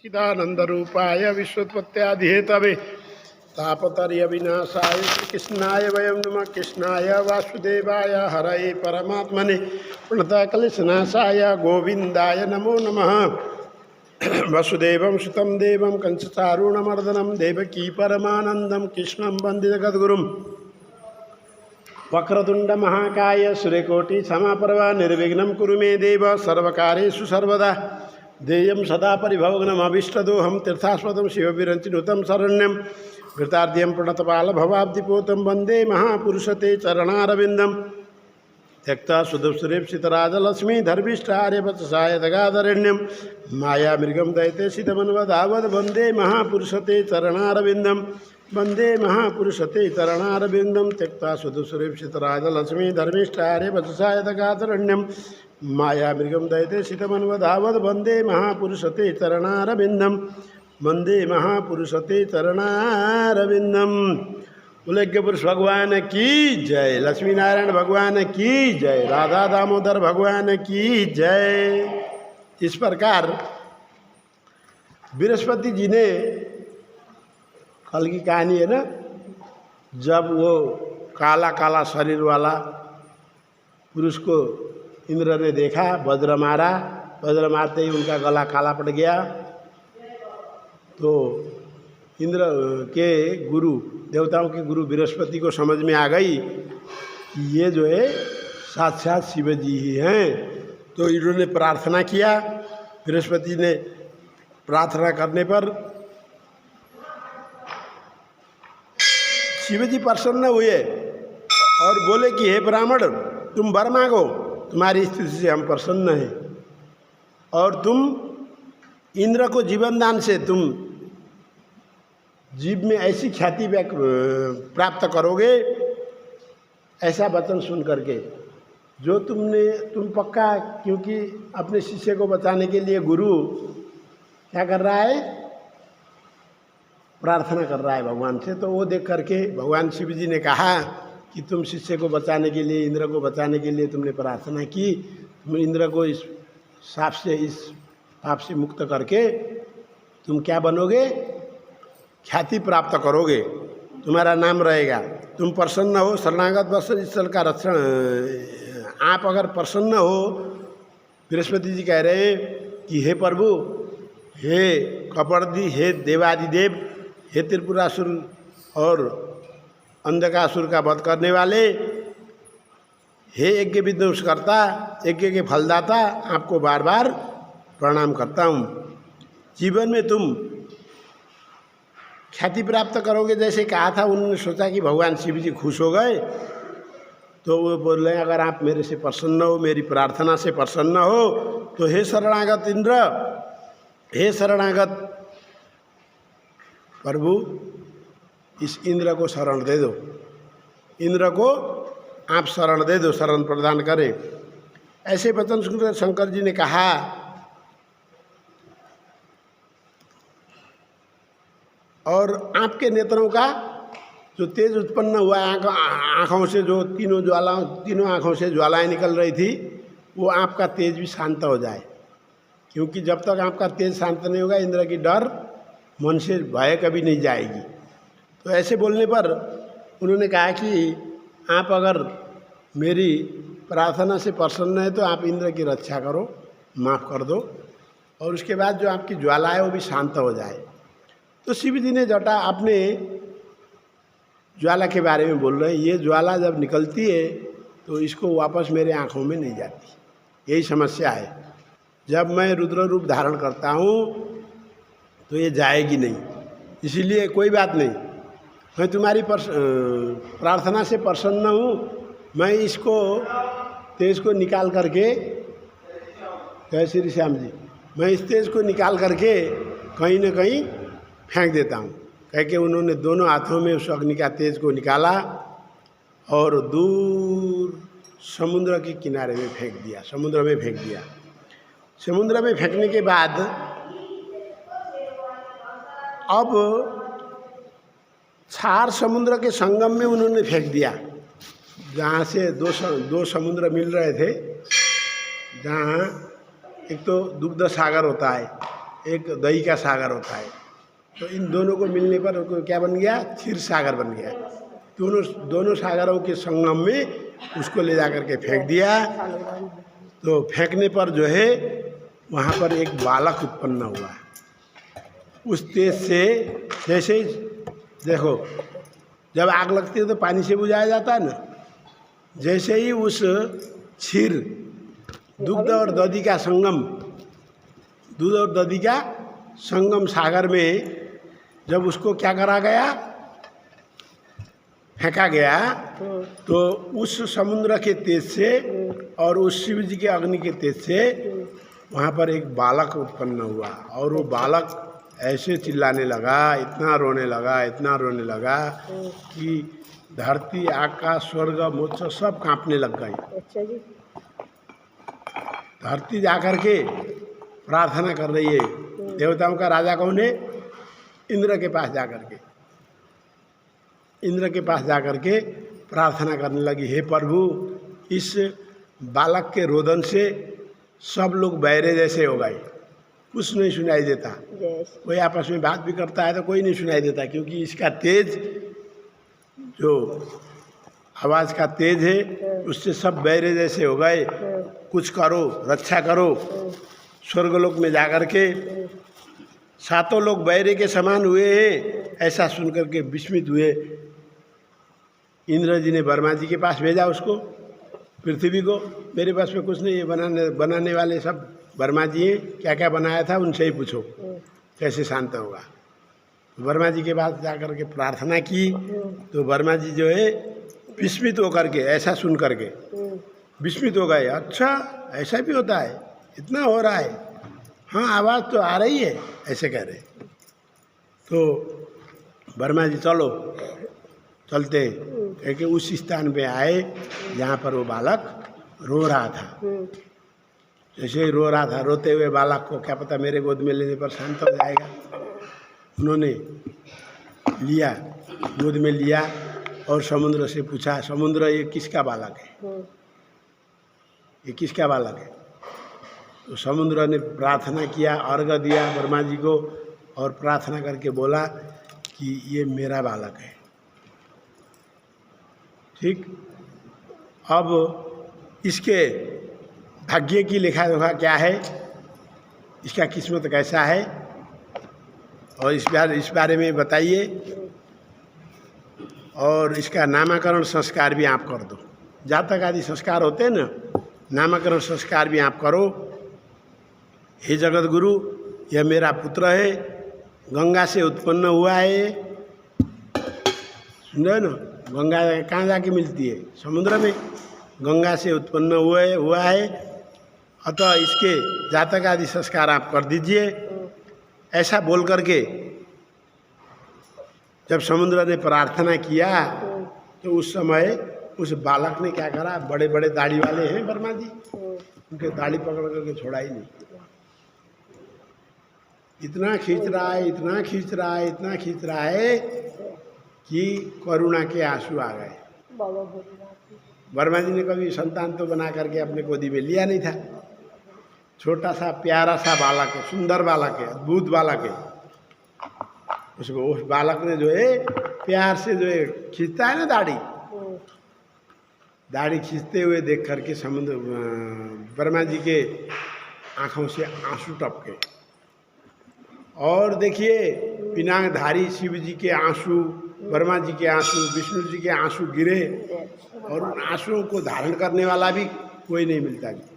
चिदानंदरूपाय विश्वोत्पत्त्यादिहेतवे तापतर्य विनाशाय कृष्णाय वयं नमः। कृष्णाय वासुदेवाय हरये परमात्मने प्रणतक्लेशनाशाय गोविंदाय नमो नमः। वसुदेवं सुतं देवं कंसचारूणमर्दनं देवकी परमानन्दं कृष्णं वन्दे जगद्गुरुं। वक्रतुंड महाकाय सूर्यकोटि समाप्रभा निर्विघ्नं कुरु मे देव सर्वकार्येषु सर्वदा देयं सदा परिभवग्नमभीष्टदोहं तीर्थास्पदं शिवविरञ्चिनुतं शरण्यं घृतार्ध्यं प्रणतपालभवाब्धिपोतं वन्दे महापुरुषते चरणारविन्दं त्यक्ता सुदुःसुरेप्सितराजलक्ष्मी धर्मिष्ठार्यवत्साय दगाधरण्यं मायामृगं दैत्यसितमन्वधावद् वन्दे महापुरुषते चरणारविन्दं वन्दे महापुरुषते चरणारविन्दं त्यक्ता सुदुःसुरेप्सितराजलक्ष्मी धर्मिष्ठार्यवत्साय दगाधरण्यं मायामृगं दैत्यसितमन्वधावद् वन्दे महापुरुषते चरणारविन्दं वन्दे महापुरुषते चरणारविन्दं। उल्लेख्य पुरुष भगवान की जय, लक्ष्मी नारायण भगवान की जय, राधा दामोदर भगवान की जय। इस प्रकार बृहस्पति जी ने, कल की कहानी है ना, जब वो काला काला शरीर वाला पुरुष को इंद्र ने देखा, वज्र मारा, वज्र मारते ही उनका गला काला पड़ गया। तो इंद्र के गुरु, देवताओं के गुरु बृहस्पति को समझ में आ गई कि ये जो है साक्षात शिव जी ही हैं। तो इन्होंने प्रार्थना किया। बृहस्पति ने प्रार्थना करने पर शिव जी प्रसन्न हुए और बोले कि हे ब्राह्मण, तुम वर मांगो, तुम्हारी स्थिति से हम प्रसन्न हैं और तुम इंद्र को जीवन दान से तुम जीव में ऐसी ख्याति प्राप्त करोगे, ऐसा वचन सुन करके जो तुम पक्का, क्योंकि अपने शिष्य को बचाने के लिए गुरु क्या कर रहा है, प्रार्थना कर रहा है भगवान से। तो वो देख करके भगवान शिव जी ने कहा कि तुम शिष्य को बचाने के लिए, इंद्र को बचाने के लिए तुमने प्रार्थना की, तुम इंद्र को इस साप से, इस पाप से मुक्त करके तुम क्या बनोगे, ख्याति प्राप्त करोगे, तुम्हारा नाम रहेगा, तुम प्रसन्न हो, शरणागत वर्ष स्थल का रक्षण, आप अगर प्रसन्न हो। बृहस्पति जी कह रहे हैं कि हे प्रभु, हे कपर्दी, हे देवादिदेव, हे त्रिपुरासुर और अंधकासुर का वध करने वाले, हे यज्ञ विध्वंसकर्ता, यज्ञ के फलदाता, आपको बार बार प्रणाम करता हूँ। जीवन में तुम ख्याति प्राप्त करोगे जैसे कहा था। उन्होंने सोचा कि भगवान शिव जी खुश हो गए, तो वो बोल रहे हैं अगर आप मेरे से प्रसन्न हो, मेरी प्रार्थना से प्रसन्न हो, तो हे शरणागत इंद्र, हे शरणागत प्रभु, इस इंद्र को शरण दे दो, इंद्र को आप शरण दे दो, शरण प्रदान करें। ऐसे वचन सुनकर शंकर जी ने कहा और आपके नेत्रों का जो तेज उत्पन्न हुआ, आँखों से जो तीनों आँखों से ज्वालाएं निकल रही थी, वो आपका तेज भी शांत हो जाए। क्योंकि जब तक आपका तेज शांत नहीं होगा, इंद्र की डर मन से भय कभी नहीं जाएगी। तो ऐसे बोलने पर उन्होंने कहा कि आप अगर मेरी प्रार्थना से प्रसन्न है तो आप इंद्र की रक्षा करो, माफ़ कर दो, और उसके बाद जो आपकी ज्वाला है वो भी शांत हो जाए। तो शिव जी ने जटा अपने ज्वाला के बारे में बोल रहे हैं, ये ज्वाला जब निकलती है तो इसको वापस मेरे आँखों में नहीं जाती, यही समस्या है। जब मैं रुद्र रूप धारण करता हूँ तो ये जाएगी नहीं, इसीलिए कोई बात नहीं, मैं तुम्हारी प्रार्थना से प्रसन्न हूँ। मैं इसको तेज को निकाल करके, जय श्री श्याम जी, मैं इस तेज को निकाल करके कहीं न कहीं फेंक देता हूँ। कह के उन्होंने दोनों हाथों में उस अग्नि का तेज को निकाला और दूर समुद्र के किनारे में फेंक दिया, समुद्र में फेंक दिया। समुद्र में फेंकने के बाद अब चार समुद्र के संगम में उन्होंने फेंक दिया, जहाँ से दो समुद्र मिल रहे थे, जहाँ एक तो दुग्ध सागर होता है एक दही का सागर होता है। तो इन दोनों को मिलने पर उसको क्या बन गया, क्षीर सागर बन गया। दोनों सागरों के संगम में उसको ले जा कर के फेंक दिया। तो फेंकने पर जो है वहाँ पर एक बालक उत्पन्न हुआ। उस तेज से जैसे ही देखो, जब आग लगती है तो पानी से बुझाया जाता है ना, जैसे ही उस क्षीर दुग्ध और दधी का संगम, दूध और दधी का संगम सागर में जब उसको क्या करा गया, फेंका गया, तो उस समुद्र के तेज से और उस शिव जी के अग्नि के तेज से वहाँ पर एक बालक उत्पन्न हुआ। और वो बालक ऐसे चिल्लाने लगा, इतना रोने लगा, इतना रोने लगा कि धरती, आकाश, स्वर्ग, मोक्ष सब कांपने लग गई। अच्छा जी। धरती जाकर के प्रार्थना कर रही है। देवताओं का राजा कौन है? इंद्र के पास जाकर के, इंद्र के पास जाकर के प्रार्थना करने लगी, हे प्रभु, इस बालक के रोदन से सब लोग बहरे जैसे हो गए, कुछ नहीं सुनाई देता। कोई आपस में बात भी करता है तो कोई नहीं सुनाई देता, क्योंकि इसका तेज, जो आवाज़ का तेज है, उससे सब बहरे जैसे हो गए। कुछ करो, रक्षा करो। स्वर्गलोक में जाकर के सातों लोग बहरे के समान हुए हैं, ऐसा सुनकर के विस्मित हुए। इंद्र जी ने वर्मा जी के पास भेजा उसको, पृथ्वी को, मेरे पास में कुछ नहीं है, बनाने वाले सब वर्मा जी हैं, क्या क्या बनाया था उनसे ही पूछो कैसे शांत होगा। वर्मा जी के पास जाकर के प्रार्थना की तो वर्मा जी जो है विस्मित होकर के, ऐसा सुन करके विस्मित हो गए। अच्छा, ऐसा भी होता है, इतना हो रहा है, हाँ आवाज़ तो आ रही है, ऐसे कह रहे। तो वर्मा जी चलो चलते हैं, क्योंकि उस स्थान पे आए जहाँ पर वो बालक रो रहा था। जैसे ही रो रहा था, रोते हुए बालक को क्या पता मेरे गोद में लेने पर शांत हो जाएगा। उन्होंने लिया, गोद में लिया और समुद्र से पूछा, समुद्र ये किसका बालक है, ये किसका बालक है? तो समुद्र ने प्रार्थना किया, अर्घ दिया वर्मा जी को और प्रार्थना करके बोला कि ये मेरा बालक है। ठीक, अब इसके भाग्य की लेखा जोखा क्या है, इसका किस्मत कैसा है, और इस बारे में बताइए। और इसका नामकरण संस्कार भी आप कर दो। जातक आदि संस्कार होते हैं ना, नामकरण संस्कार भी आप करो। हे जगत गुरु, यह मेरा पुत्र है, गंगा से उत्पन्न हुआ है। सुन रहे ना, गंगा कहाँ जाके मिलती है? समुद्र में। गंगा से उत्पन्न हुआ है, अतः इसके जातक आदि संस्कार आप कर दीजिए। ऐसा बोल करके जब समुद्र ने प्रार्थना किया तो उस समय उस बालक ने क्या करा, बड़े बड़े दाढ़ी वाले हैं वर्मा जी, उनके दाढ़ी पकड़ करके छोड़ा ही नहीं। इतना खींच रहा है, इतना खींच रहा है, इतना खींच रहा है कि करुणा के आंसू आ गए। वर्मा जी ने कभी संतान तो बना करके अपने गोदी में लिया नहीं था। छोटा सा प्यारा सा बालक है, सुंदर बालक है, अद्भुत बालक है। उसको उस बालक ने जो है प्यार से जो है खींचता है ना दाढ़ी, दाढ़ी खींचते हुए देख करके समुद्र वर्मा जी के आंखों से आंसू टपके। और देखिए, पिनाकधारी शिव जी के आंसू, वर्मा जी के आंसू, विष्णु जी के आंसू गिरे, और उन आंसुओं को धारण करने वाला भी कोई नहीं मिलता जी।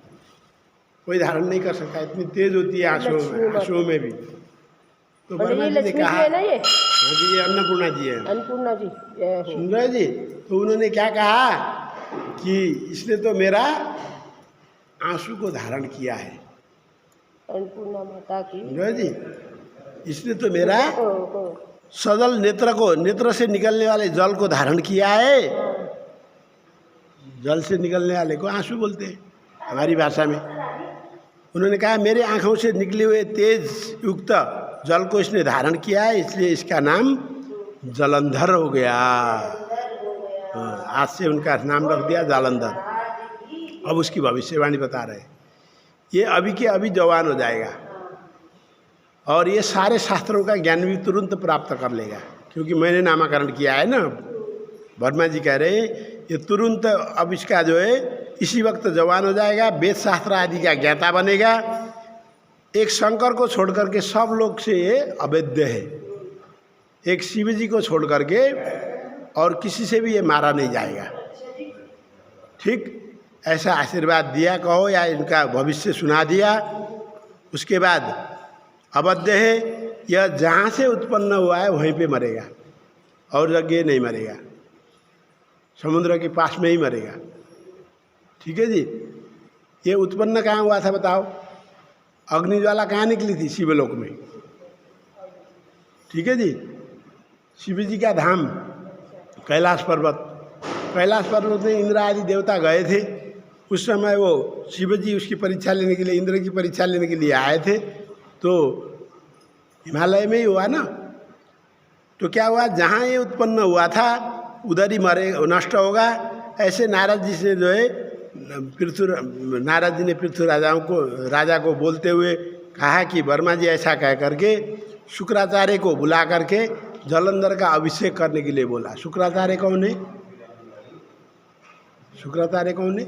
कोई धारण नहीं कर सकता, इतनी तेज होती है आंसुओं में भी। तो वर्मा जी ने कहा, हाँ जी, ये अन्नपूर्णा जी है, अन्नपूर्णा जी, सुन रहे जी। तो उन्होंने क्या कहा कि इसने तो मेरा आंसू को धारण किया है, अन्नपूर्णा माता की, सुन रहे जी, इसने तो मेरा सजल नेत्र से निकलने वाले जल को धारण किया है। जल से निकलने वाले को आंसू बोलते हैं हमारी भाषा में। उन्होंने कहा मेरे आंखों से निकले हुए तेज युक्त जल को इसने धारण किया है, इसलिए इसका नाम जलंधर हो गया। आज से उनका नाम रख दिया जालंधर। अब उसकी भविष्यवाणी बता रहे, ये अभी के अभी जवान हो जाएगा, और ये सारे शास्त्रों का ज्ञान भी तुरंत प्राप्त कर लेगा, क्योंकि मैंने नामकरण किया है ना। वर्मा जी कह रहे हैं ये तुरंत अब इसका जो है इसी वक्त जवान हो जाएगा, वेद शास्त्र आदि का ज्ञाता बनेगा। एक शंकर को छोड़ करके सब लोग से ये अवैध है, एक शिव जी को छोड़ करके और किसी से भी ये मारा नहीं जाएगा। ठीक ऐसा आशीर्वाद दिया कहो या इनका भविष्य सुना दिया। उसके बाद अवध्य है, यह जहाँ से उत्पन्न हुआ है वहीं पे मरेगा और जगह नहीं मरेगा, समुद्र के पास में ही मरेगा। ठीक है जी। ये उत्पन्न कहाँ हुआ था बताओ? अग्निज्वाला कहाँ निकली थी? शिवलोक में। ठीक है जी। शिव जी का धाम कैलाश पर्वत, कैलाश पर्वत में इंद्र आदि देवता गए थे। उस समय वो शिव जी उसकी परीक्षा लेने के लिए, इंद्र की परीक्षा लेने के लिए आए थे। तो हिमालय में ही हुआ ना। तो क्या हुआ, जहाँ ये उत्पन्न हुआ था उधर ही मरे, नष्ट होगा। ऐसे नारद जी से जो है नारद जी ने पृथ्वी राजा को बोलते हुए कहा कि वर्मा जी ऐसा कह करके शुक्राचार्य को बुला करके जलंधर का अभिषेक करने के लिए बोला। शुक्राचार्य कौन है? शुक्राचार्य कौन है?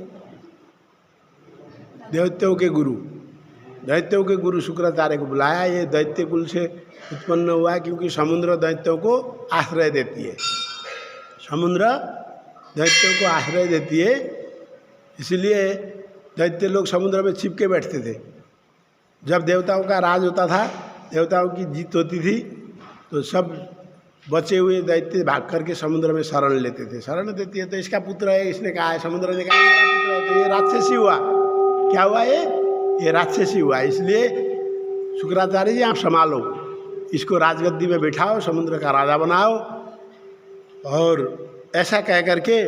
दैत्यों के गुरु। दैत्यों के गुरु शुक्राचार्य को बुलाया। ये दैत्य कुल से उत्पन्न हुआ है, क्योंकि समुद्र दैत्यों को आश्रय देती है। समुद्र दैत्यों को आश्रय देती है, इसलिए दैत्य लोग समुद्र में छिप के बैठते थे। जब देवताओं का राज होता था, देवताओं की जीत होती थी, तो सब बचे हुए दैत्य भाग करके समुद्र में शरण लेते थे। शरण देती है तो इसका पुत्र है, इसने कहा है, समुद्र ने कहा इसका पुत्र है, तो ये राक्षसी हुआ। क्या हुआ? ये राक्षसी हुआ। इसलिए शुक्राचार्य जी आप संभालो, इसको राजगद्दी में बिठाओ, समुद्र का राजा बनाओ। और ऐसा कह करके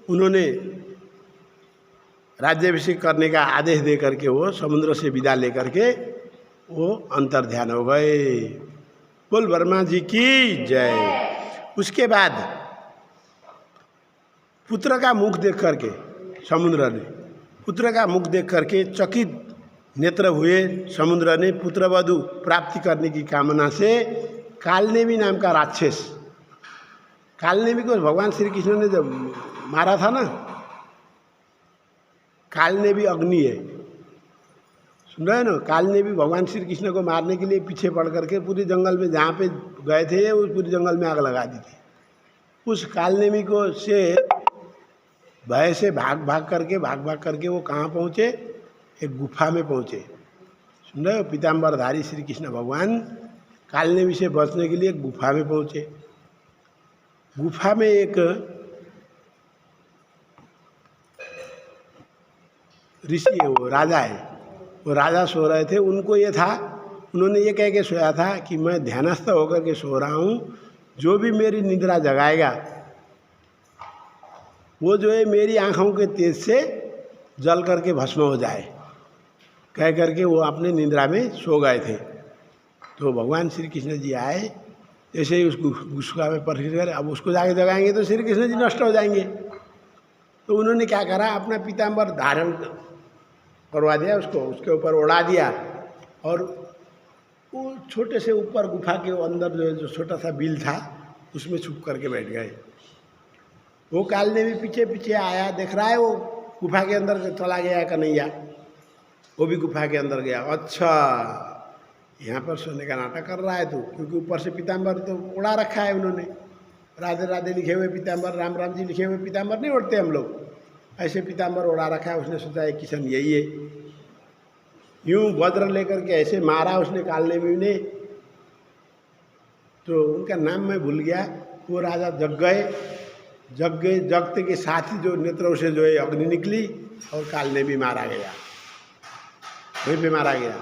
उन्होंने राज्याभिषेक करने का आदेश दे करके वो समुद्र से विदा लेकर के वो अंतर्ध्यान हो गए। बोल वर्मा जी की जय। उसके बाद पुत्र का मुख देख करके समुद्र ने, पुत्र का मुख देख करके चकित नेत्र हुए समुद्र ने। पुत्रवधु प्राप्ति करने की कामना से कालनेमी नाम का राक्षस, कालनेमी को भगवान श्री कृष्ण ने जब मारा था ना, कालनेमी अग्नि है, सुन रहे हैं ना। कालनेमी भगवान श्री कृष्ण को मारने के लिए पीछे पड़ करके पूरे जंगल में जहाँ पे गए थे उस पूरे जंगल में आग लगा दी थी। उस कालनेमी को से भय से भाग भाग करके वो कहाँ पहुँचे? एक गुफा में पहुँचे। सुन रहे हो? पीताम्बरधारी श्री कृष्ण भगवान कालनेमी से बचने के लिए गुफा में पहुँचे। गुफा में एक ऋषि है, वो राजा है, वो राजा सो रहे थे। उनको ये था, उन्होंने ये कह के सोया था कि मैं ध्यानस्थ होकर के सो रहा हूँ, जो भी मेरी निद्रा जगाएगा वो जो है मेरी आँखों के तेज से जल करके भस्म हो जाए, कह करके वो अपने निद्रा में सो गए थे। तो भगवान श्री कृष्ण जी आए, जैसे ही उसको गुस्सा में प्रवेश करे, अब उसको जाके जगाएंगे तो श्री कृष्ण जी नष्ट हो जाएंगे। तो उन्होंने क्या करा, अपना पीताम्बर धारण करवा दिया उसको, उसके ऊपर उड़ा दिया और वो छोटे से ऊपर गुफा के अंदर जो छोटा सा बिल था उसमें छुप करके बैठ गए। वो कालने भी पीछे पीछे आया, देख रहा है वो गुफा के अंदर चला गया कन्हैया, वो भी गुफा के अंदर गया। अच्छा, यहाँ पर सोने का नाटक कर रहा है तू, क्योंकि ऊपर से पीताम्बर तो उड़ा रखा है उन्होंने। राधे राधे लिखे हुए पीताम्बर, राम राम जी लिखे हुए पीताम्बर नहीं उड़ते हम लोग, ऐसे पीताम्बर उड़ा रखा है। उसने सोचा है किशन यही है, यूं वज्र लेकर के ऐसे मारा उसने कालने में ने, तो उनका नाम मैं भूल गया। वो राजा जग गए, जगते के साथ ही जो नेत्रों से जो है अग्नि निकली और कालने भी मारा गया, वहीं पे मारा गया।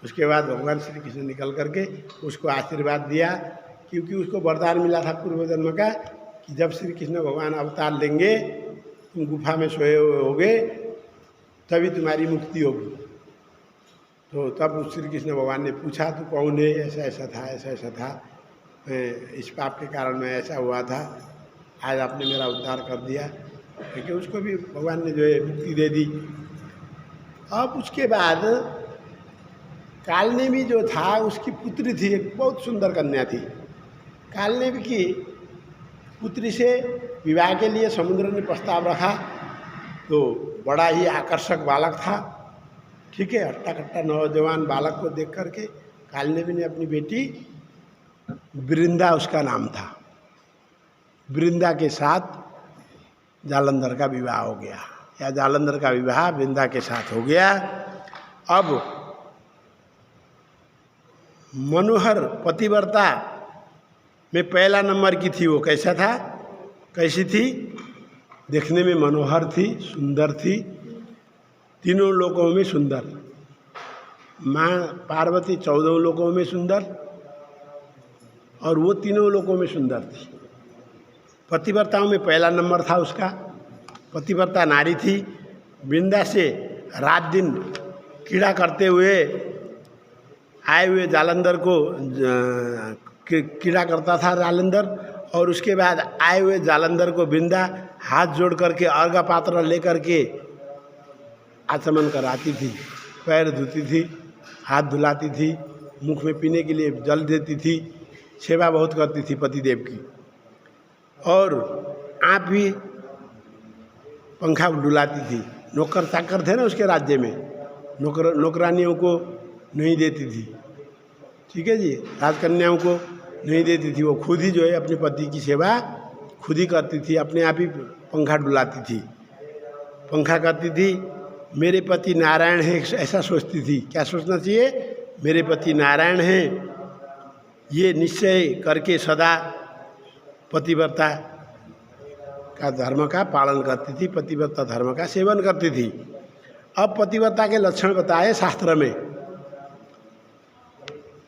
उसके बाद भगवान श्री कृष्ण निकल करके उसको आशीर्वाद दिया, क्योंकि उसको वरदान मिला था पूर्व जन्म का कि जब श्री कृष्ण भगवान अवतार लेंगे तुम गुफा में सोए हुए होगे तभी तुम्हारी मुक्ति होगी। तो तब श्री कृष्ण भगवान ने पूछा तू कौन है? ऐसा ऐसा था, ऐसा ऐसा था, इस पाप के कारण मैं ऐसा हुआ था, आज आपने मेरा उद्धार कर दिया, क्योंकि उसको भी भगवान ने जो है मुक्ति दे दी। अब उसके बाद कालनेमी जो था उसकी पुत्री थी, एक बहुत सुंदर कन्या थी। कालनेमी की पुत्री से विवाह के लिए समुद्र ने प्रस्ताव रखा, तो बड़ा ही आकर्षक बालक था। ठीक है, हट्टा कट्टा नौजवान बालक को देख करके कालनेमी ने अपनी बेटी वृंदा, उसका नाम था, वृंदा के साथ जालंधर का विवाह हो गया, या जालंधर का विवाह वृंदा के साथ हो गया। अब मनोहर पतिव्रता में पहला नंबर की थी। वो कैसा था, कैसी थी? देखने में मनोहर थी, सुंदर थी, तीनों लोकों में सुंदर। माँ पार्वती 14 लोकों में सुंदर, और वो तीनों लोकों में सुंदर थी। पतिव्रताओं में पहला नंबर था उसका, पतिव्रता नारी थी। वृंदा से रात दिन कीड़ा करते हुए आए हुए जालंधर को कीड़ा करता था जालंधर, और उसके बाद आए हुए जालंधर को वृंदा हाथ जोड़ करके अर्घ्य पात्र लेकर के आचमन कराती थी, पैर धोती थी, हाथ धुलाती थी, मुख में पीने के लिए जल देती थी, सेवा बहुत करती थी पतिदेव की। और आप भी पंखा डुलाती थी। नौकर चाकर थे ना उसके राज्य में, नौकरानियों को नहीं देती थी, ठीक है जी, राजकन्याओं को नहीं देती थी। वो खुद ही जो है अपने पति की सेवा खुद ही करती थी, अपने आप ही पंखा डुलाती थी, पंखा करती थी। मेरे पति नारायण हैं ऐसा सोचती थी। क्या सोचना चाहिए? मेरे पति नारायण हैं, ये निश्चय करके सदा पतिव्रता का धर्म का पालन करती थी, पतिव्रता धर्म का सेवन करती थी। अब पतिव्रता के लक्षण बताए शास्त्र में,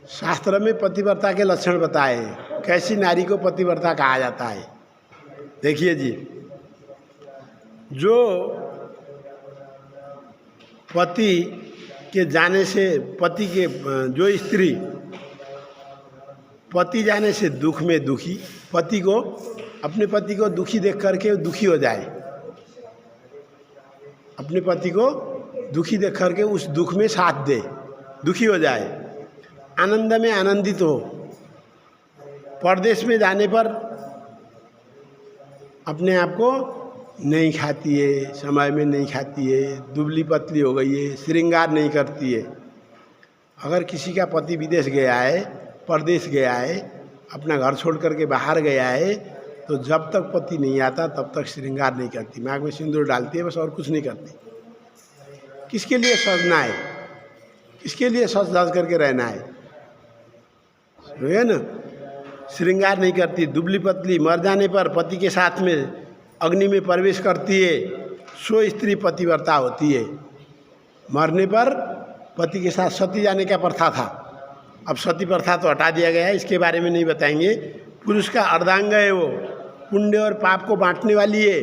शास्त्र में पतिव्रता के लक्षण बताए। कैसी नारी को पतिव्रता कहा जाता है? देखिए जी, जो पति के जाने से, पति के जो स्त्री पति जाने से दुख में दुखी, पति को, अपने पति को दुखी देख करके दुखी हो जाए, अपने पति को दुखी देख करके उस दुख में साथ दे, दुखी हो जाए, आनंद में आनंदित हो। परदेश में जाने पर अपने आप को नहीं खाती है, समय में नहीं खाती है, दुबली पतली हो गई है, श्रृंगार नहीं करती है। अगर किसी का पति विदेश गया है, परदेश गया है, अपना घर छोड़ करके बाहर गया है, तो जब तक पति नहीं आता तब तक श्रृंगार नहीं करती, नाक में सिंदूर डालती है बस, और कुछ नहीं करती। किसके लिए सजना है? किसके लिए सज धज करके रहना है ना? श्रृंगार नहीं करती, दुबली पतली, मर जाने पर पति के साथ में अग्नि में प्रवेश करती है, सो स्त्री पतिव्रता होती है। मरने पर पति के साथ सती जाने का प्रथा था, अब सती प्रथा तो हटा दिया गया है, इसके बारे में नहीं बताएंगे। पुरुष का अर्धांग है, वो पुण्य और पाप को बांटने वाली है।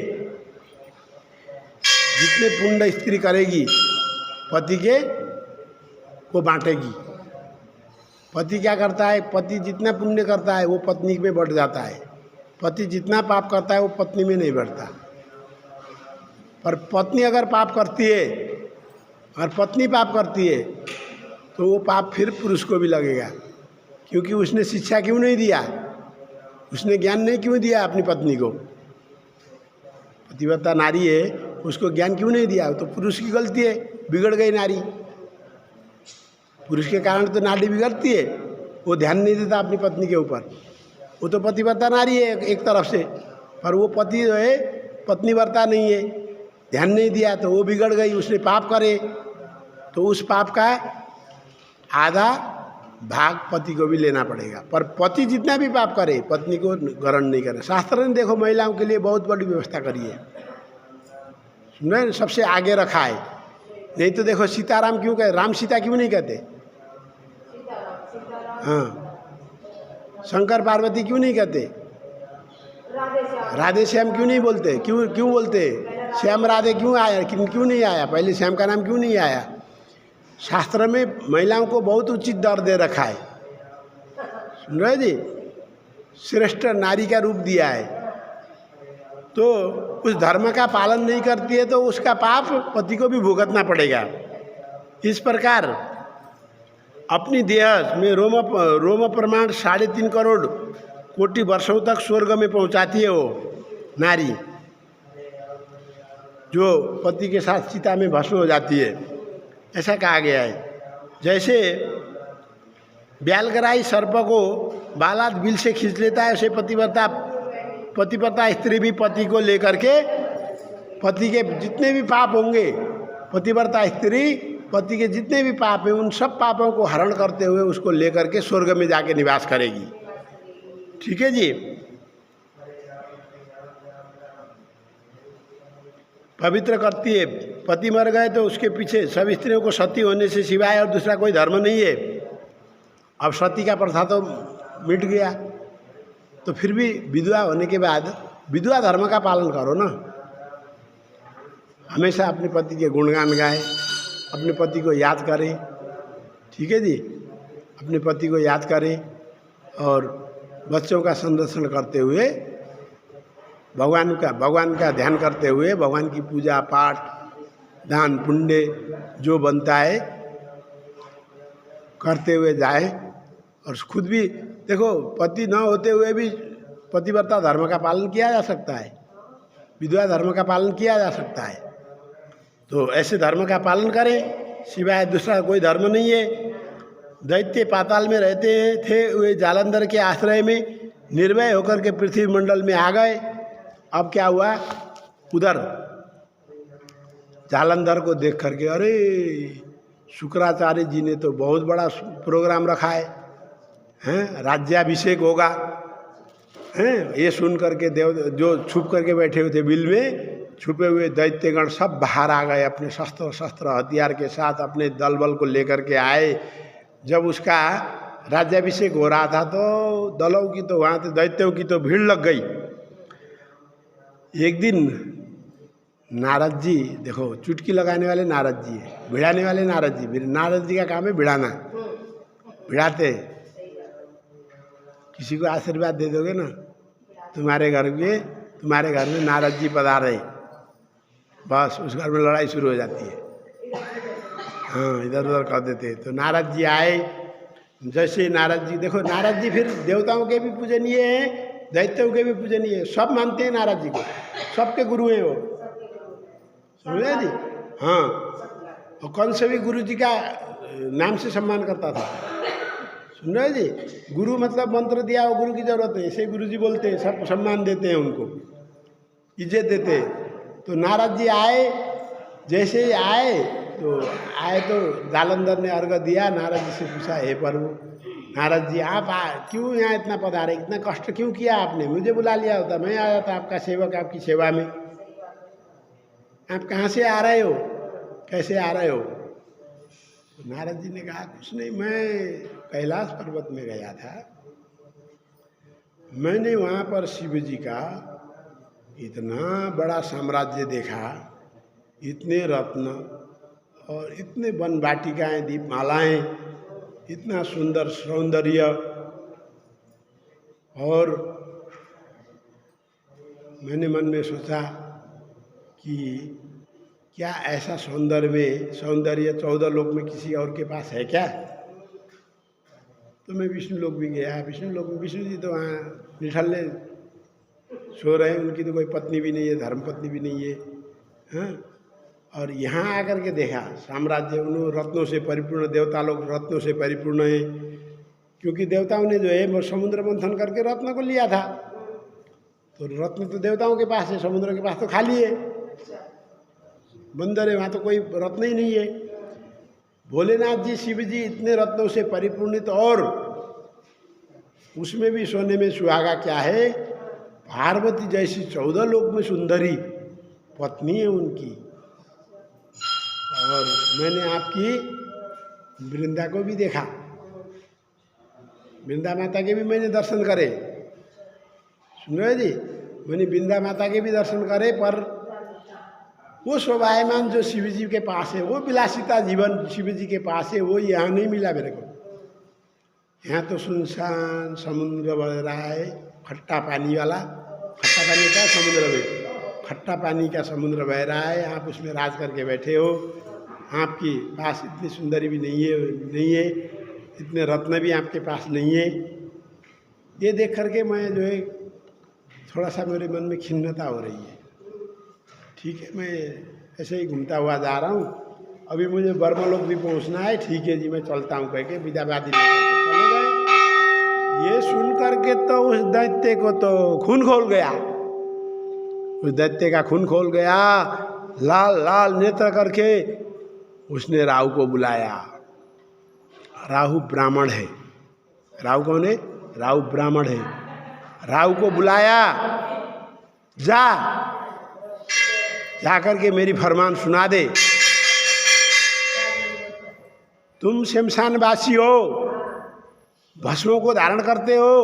जितने पुण्य स्त्री करेगी पति के वो बांटेगी। पति क्या करता है? पति जितना पुण्य करता है वो पत्नी में बढ़ जाता है, पति जितना पाप करता है वो पत्नी में नहीं बढ़ता। पर पत्नी अगर पाप करती है और पत्नी पाप करती है तो वो पाप फिर पुरुष को भी लगेगा, क्योंकि उसने शिक्षा क्यों नहीं दिया, उसने ज्ञान नहीं क्यों दिया अपनी पत्नी को। पतिव्रता नारी है, उसको ज्ञान क्यों नहीं दिया? तो पुरुष की गलती है, बिगड़ गई नारी। पुरुष के कारण तो नारी बिगड़ती है, वो ध्यान नहीं देता अपनी पत्नी के ऊपर। वो तो पतिव्रता नारी है एक तरफ से, पर वो पति जो है पत्नीव्रता नहीं है, ध्यान नहीं दिया तो वो बिगड़ गई, उसने पाप करे तो उस पाप का आधा भाग पति को भी लेना पड़ेगा। पर पति जितना भी पाप करे पत्नी को ग्रहण नहीं करे। शास्त्र ने देखो महिलाओं के लिए बहुत बड़ी व्यवस्था करी है, सुने, सबसे आगे रखा है। नहीं तो देखो सीताराम क्यों कहे, राम सीता क्यों नहीं कहते? हाँ, शंकर पार्वती क्यों नहीं कहते? राधे श्याम क्यों नहीं बोलते? क्यों बोलते? श्याम राधे क्यों आया, क्यों नहीं आया? पहले श्याम का नाम क्यों नहीं आया? शास्त्र में महिलाओं को बहुत उचित दर दे रखा है, सुन रहे जी, श्रेष्ठ नारी का रूप दिया है। तो उस धर्म का पालन नहीं करती है तो उसका पाप पति को भी भुगतना पड़ेगा। इस प्रकार अपनी देह में रोम प्रमाण 3.5 करोड़ कोटि वर्षों तक स्वर्ग में पहुंचाती है वो नारी, जो पति के साथ चिता में भस्म हो जाती है, ऐसा कहा गया है। जैसे ब्यालगराई सर्प को बालात बिल से खींच लेता है, उसे पतिव्रता स्त्री भी पति को लेकर के, पति के जितने भी पाप होंगे, पतिव्रता स्त्री पति के जितने भी पाप हैं उन सब पापों को हरण करते हुए उसको लेकर के स्वर्ग में जाके निवास करेगी। ठीक है जी। पवित्र करती है। पति मर गए तो उसके पीछे सब स्त्रियों को सती होने से सिवाय और दूसरा कोई धर्म नहीं है। अब सती का प्रथा तो मिट गया, तो फिर भी विधवा होने के बाद विधवा धर्म का पालन करो ना। हमेशा अपने पति के गुणगान गाएं, अपने पति को याद करें। ठीक है जी, अपने पति को याद करें और बच्चों का संरक्षण करते हुए भगवान का ध्यान करते हुए भगवान की पूजा पाठ दान पुण्य जो बनता है करते हुए जाए। और खुद भी देखो, पति न होते हुए भी पतिव्रता धर्म का पालन किया जा सकता है, विधवा धर्म का पालन किया जा सकता है। तो ऐसे धर्म का पालन करें, सिवाय दूसरा कोई धर्म नहीं है। दैत्य पाताल में रहते थे, वे जालंधर के आश्रय में निर्भय होकर के पृथ्वी मंडल में आ गए। अब क्या हुआ, उधर जालंधर को देख करके अरे शुक्राचार्य जी ने तो बहुत बड़ा प्रोग्राम रखा है, राज्याभिषेक होगा, हैं। ये सुन करके देव जो छुप करके बैठे हुए थे बिल में छुपे हुए दैत्यगण सब बाहर आ गए, अपने शस्त्र हथियार के साथ अपने दल बल को लेकर के आए। जब उसका राज्याभिषेक हो रहा था तो दलों की तो वहाँ दैत्यों की तो भीड़ लग गई। एक दिन नारद जी, देखो चुटकी लगाने वाले नारद जी है, भिड़ाने वाले नारद जी। नारद जी का काम है भिड़ाना, भिड़ाते। किसी को आशीर्वाद दे दोगे ना, तुम्हारे घर में नारद जी पधारे, बस उस घर में लड़ाई शुरू हो जाती है। हाँ, इधर उधर कर देते। तो नारद जी आए। जैसे नारद जी, देखो नारद जी फिर देवताओं के भी पूजनीय हैं, दैत्यों के भी पूजनीय है, सब मानते हैं नारद जी को, सबके गुरु हैं वो, समझे जी। हाँ, और कौन से भी गुरु जी का नाम से सम्मान करता था, सुन रहे जी। गुरु मतलब मंत्र दिया, वो गुरु की जरूरत है, ऐसे गुरु जी बोलते हैं, सब सम्मान देते हैं, उनको इज्जत देते हैं। तो नारद जी आए, जैसे ही आए तो जालंधर ने अर्घ दिया। नारद जी से पूछा, हे प्रभु नारद जी, आप क्यों यहाँ इतना पधारे, इतना कष्ट क्यों किया आपने, मुझे बुला लिया होता, मैं आ जाता आपका सेवक आपकी सेवा में। आप कहाँ से आ रहे हो, कैसे आ रहे हो? तो नारद जी ने कहा, कुछ नहीं, मैं कैलाश पर्वत में गया था, मैंने वहाँ पर शिव जी का इतना बड़ा साम्राज्य देखा, इतने रत्न और इतने वन वाटिकाएँ दीपमालाएँ, इतना सुंदर सौंदर्य, और मैंने मन में सोचा कि क्या ऐसा सौंदर्य 14 लोक में किसी और के पास है क्या? तो मैं विष्णु लोक भी गया। विष्णु लोक में विष्णु जी तो वहाँ निठल्ले सो रहे हैं, उनकी तो कोई पत्नी भी नहीं है, धर्म पत्नी भी नहीं है, हाँ। और यहाँ आकर के देखा साम्राज्य उन रत्नों से परिपूर्ण, देवता लोग रत्नों से परिपूर्ण है, क्योंकि देवताओं ने जो है वो समुद्र मंथन करके रत्न को लिया था। तो रत्न तो देवताओं के पास है, समुद्र के पास तो खाली है, बंदर है, वहाँ तो कोई रत्न ही नहीं है। भोलेनाथ जी शिव जी इतने रत्नों से परिपूर्णित, और उसमें भी सोने में सुहागा क्या है, पार्वती जैसी 14 लोक में सुंदरी पत्नी है उनकी। और मैंने आपकी वृंदा को भी देखा, वृंदा माता के भी मैंने दर्शन करे, सुन रहे जी, मैंने वृंदा माता के भी दर्शन करे। पर वो शोभायमान जो शिव जी के पास है, वो विलासिता जीवन शिव जी के पास है, वो यहाँ नहीं मिला मेरे को। यहाँ तो सुनसान समुद्र बह रहा है, खट्टा पानी वाला, खट्टा पानी का समुद्र में, खट्टा पानी का समुद्र बह रहा है, आप उसमें राज करके बैठे हो, आपकी पास इतनी सुंदरी भी नहीं है, इतने रत्न भी आपके पास नहीं है। ये देख करके मैं जो है थोड़ा सा मेरे मन में खिन्नता हो रही है। ठीक है, मैं ऐसे ही घूमता हुआ जा रहा हूँ, अभी मुझे बर्मलोक भी पहुँचना है। ठीक है जी, मैं चलता हूँ कह के विदावादी चले गए। ये सुन करके तो उस दैत्य को तो खून खोल गया, उस दैत्य का खून खोल गया। लाल लाल नेत्र करके उसने राहु को बुलाया। राहु ब्राह्मण है। राहु कौन है? राहु ब्राह्मण है। राहु को बुलाया, जा करके मेरी फरमान सुना दे। तुम शमशानवासी हो, भस्मों को धारण करते हो,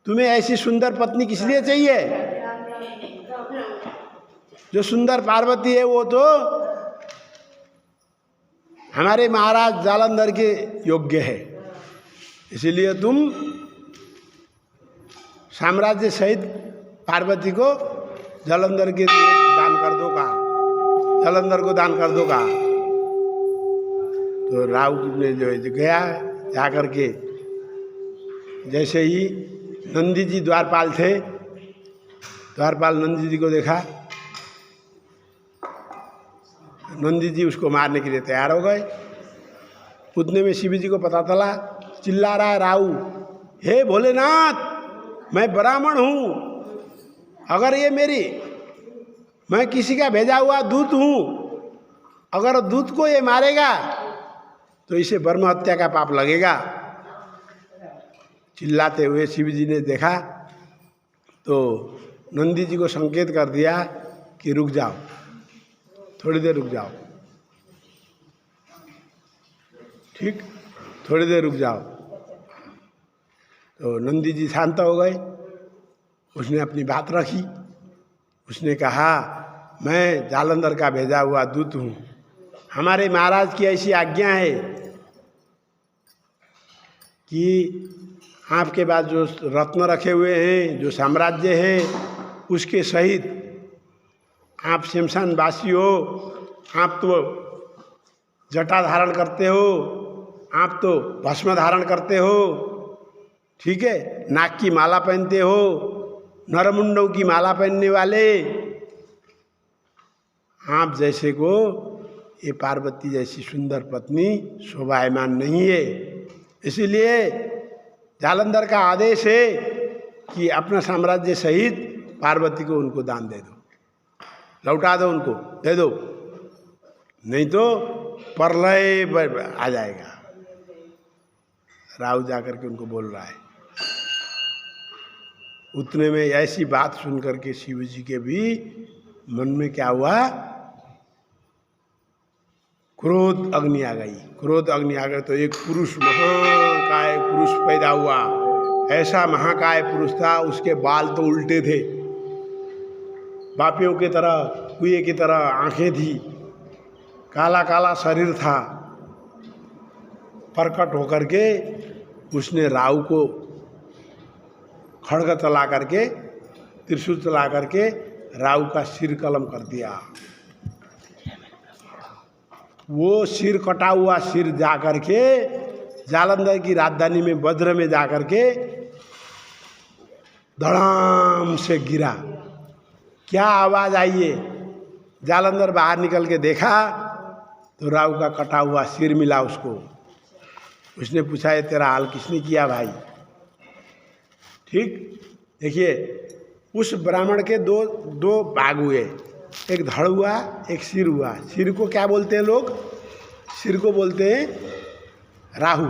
तुम्हें ऐसी सुंदर पत्नी किस लिए चाहिए? जो सुंदर पार्वती है वो तो हमारे महाराज जालंधर के योग्य है, इसीलिए तुम साम्राज्य सहित पार्वती को जालंधर के दान कर दो का, जालंधर को दान कर दो का। तो राहु ने जो है गया, जा करके जैसे ही नंदी जी द्वारपाल थे, द्वारपाल नंदी जी को देखा, नंदी जी उसको मारने के लिए तैयार हो गए। उतने में शिव जी को पता चला, चिल्ला रहा है राहु, हे भोलेनाथ मैं ब्राह्मण हूँ, अगर ये मैं किसी का भेजा हुआ दूत हूँ, अगर दूत को ये मारेगा तो इसे ब्रह्म हत्या का पाप लगेगा। चिल्लाते हुए शिव जी ने देखा तो नंदी जी को संकेत कर दिया कि रुक जाओ, थोड़ी देर रुक जाओ, ठीक, थोड़ी देर रुक जाओ। तो नंदी जी शांत हो गए। उसने अपनी बात रखी, उसने कहा मैं जालंधर का भेजा हुआ दूत हूँ, हमारे महाराज की ऐसी आज्ञा है कि आपके पास जो रत्न रखे हुए हैं, जो साम्राज्य है, उसके सहित आप शमशानवासी हो, आप तो जटा धारण करते हो, आप तो भस्म धारण करते हो, ठीक है, नाक की माला पहनते हो, नरमुंडों की माला पहनने वाले, आप जैसे को ये पार्वती जैसी सुंदर पत्नी शोभायमान नहीं है। इसीलिए जालंधर का आदेश है कि अपना साम्राज्य सहित पार्वती को उनको दान दे दो, लौटा दो, उनको दे दो, नहीं तो प्रलय आ जाएगा। राहु जाकर के उनको बोल रहा है। उतने में ऐसी बात सुन करके शिव जी के भी मन में क्या हुआ, क्रोध अग्नि आ गई। क्रोध अग्नि आ गई तो एक पुरुष, महाकाय पुरुष पैदा हुआ। ऐसा महाकाय पुरुष था, उसके बाल तो उल्टे थे, बापियों की तरह, कुएं की तरह आंखें थी, काला काला शरीर था। प्रकट होकर के उसने राहु को खड्ग चला करके, त्रिशूल चला करके राहु का सिर कलम कर दिया। वो सिर कटा हुआ सिर जा करके जालंधर की राजधानी में वज्र में जा करके धड़ाम से गिरा। क्या आवाज़ आई है? जालंधर बाहर निकल के देखा तो राहु का कटा हुआ सिर मिला उसको। उसने पूछा ये तेरा हाल किसने किया भाई? ठीक, देखिए उस ब्राह्मण के दो भाग हुए, एक धड़ हुआ, एक सिर हुआ। सिर को क्या बोलते हैं लोग? सिर को बोलते हैं राहु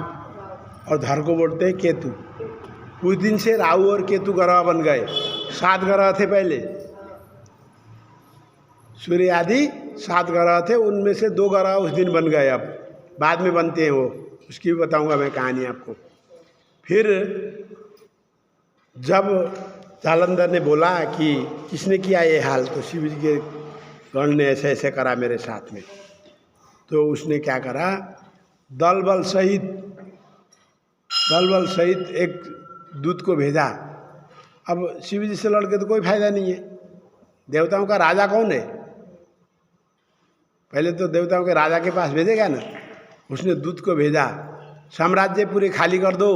और धड़ को बोलते हैं केतु। उस दिन से राहु और केतु ग्रह बन गए। 7 ग्रह थे पहले, सूर्य आदि 7 ग्रह थे, उनमें से 2 ग्रह उस दिन बन गए। अब बाद में बनते हैं वो, उसकी भी बताऊंगा मैं कहानी आपको। फिर जब जालंधर ने बोला कि किसने किया ये हाल, तो शिव जी के गण ने ऐसे ऐसे करा मेरे साथ में। तो उसने क्या करा, दल बल सहित एक दूत को भेजा। अब शिव जी से लड़के तो कोई फायदा नहीं है। देवताओं का राजा कौन है? पहले तो देवताओं के राजा के पास भेजेगा ना। उसने दूत को भेजा, साम्राज्य पूरे खाली कर दो।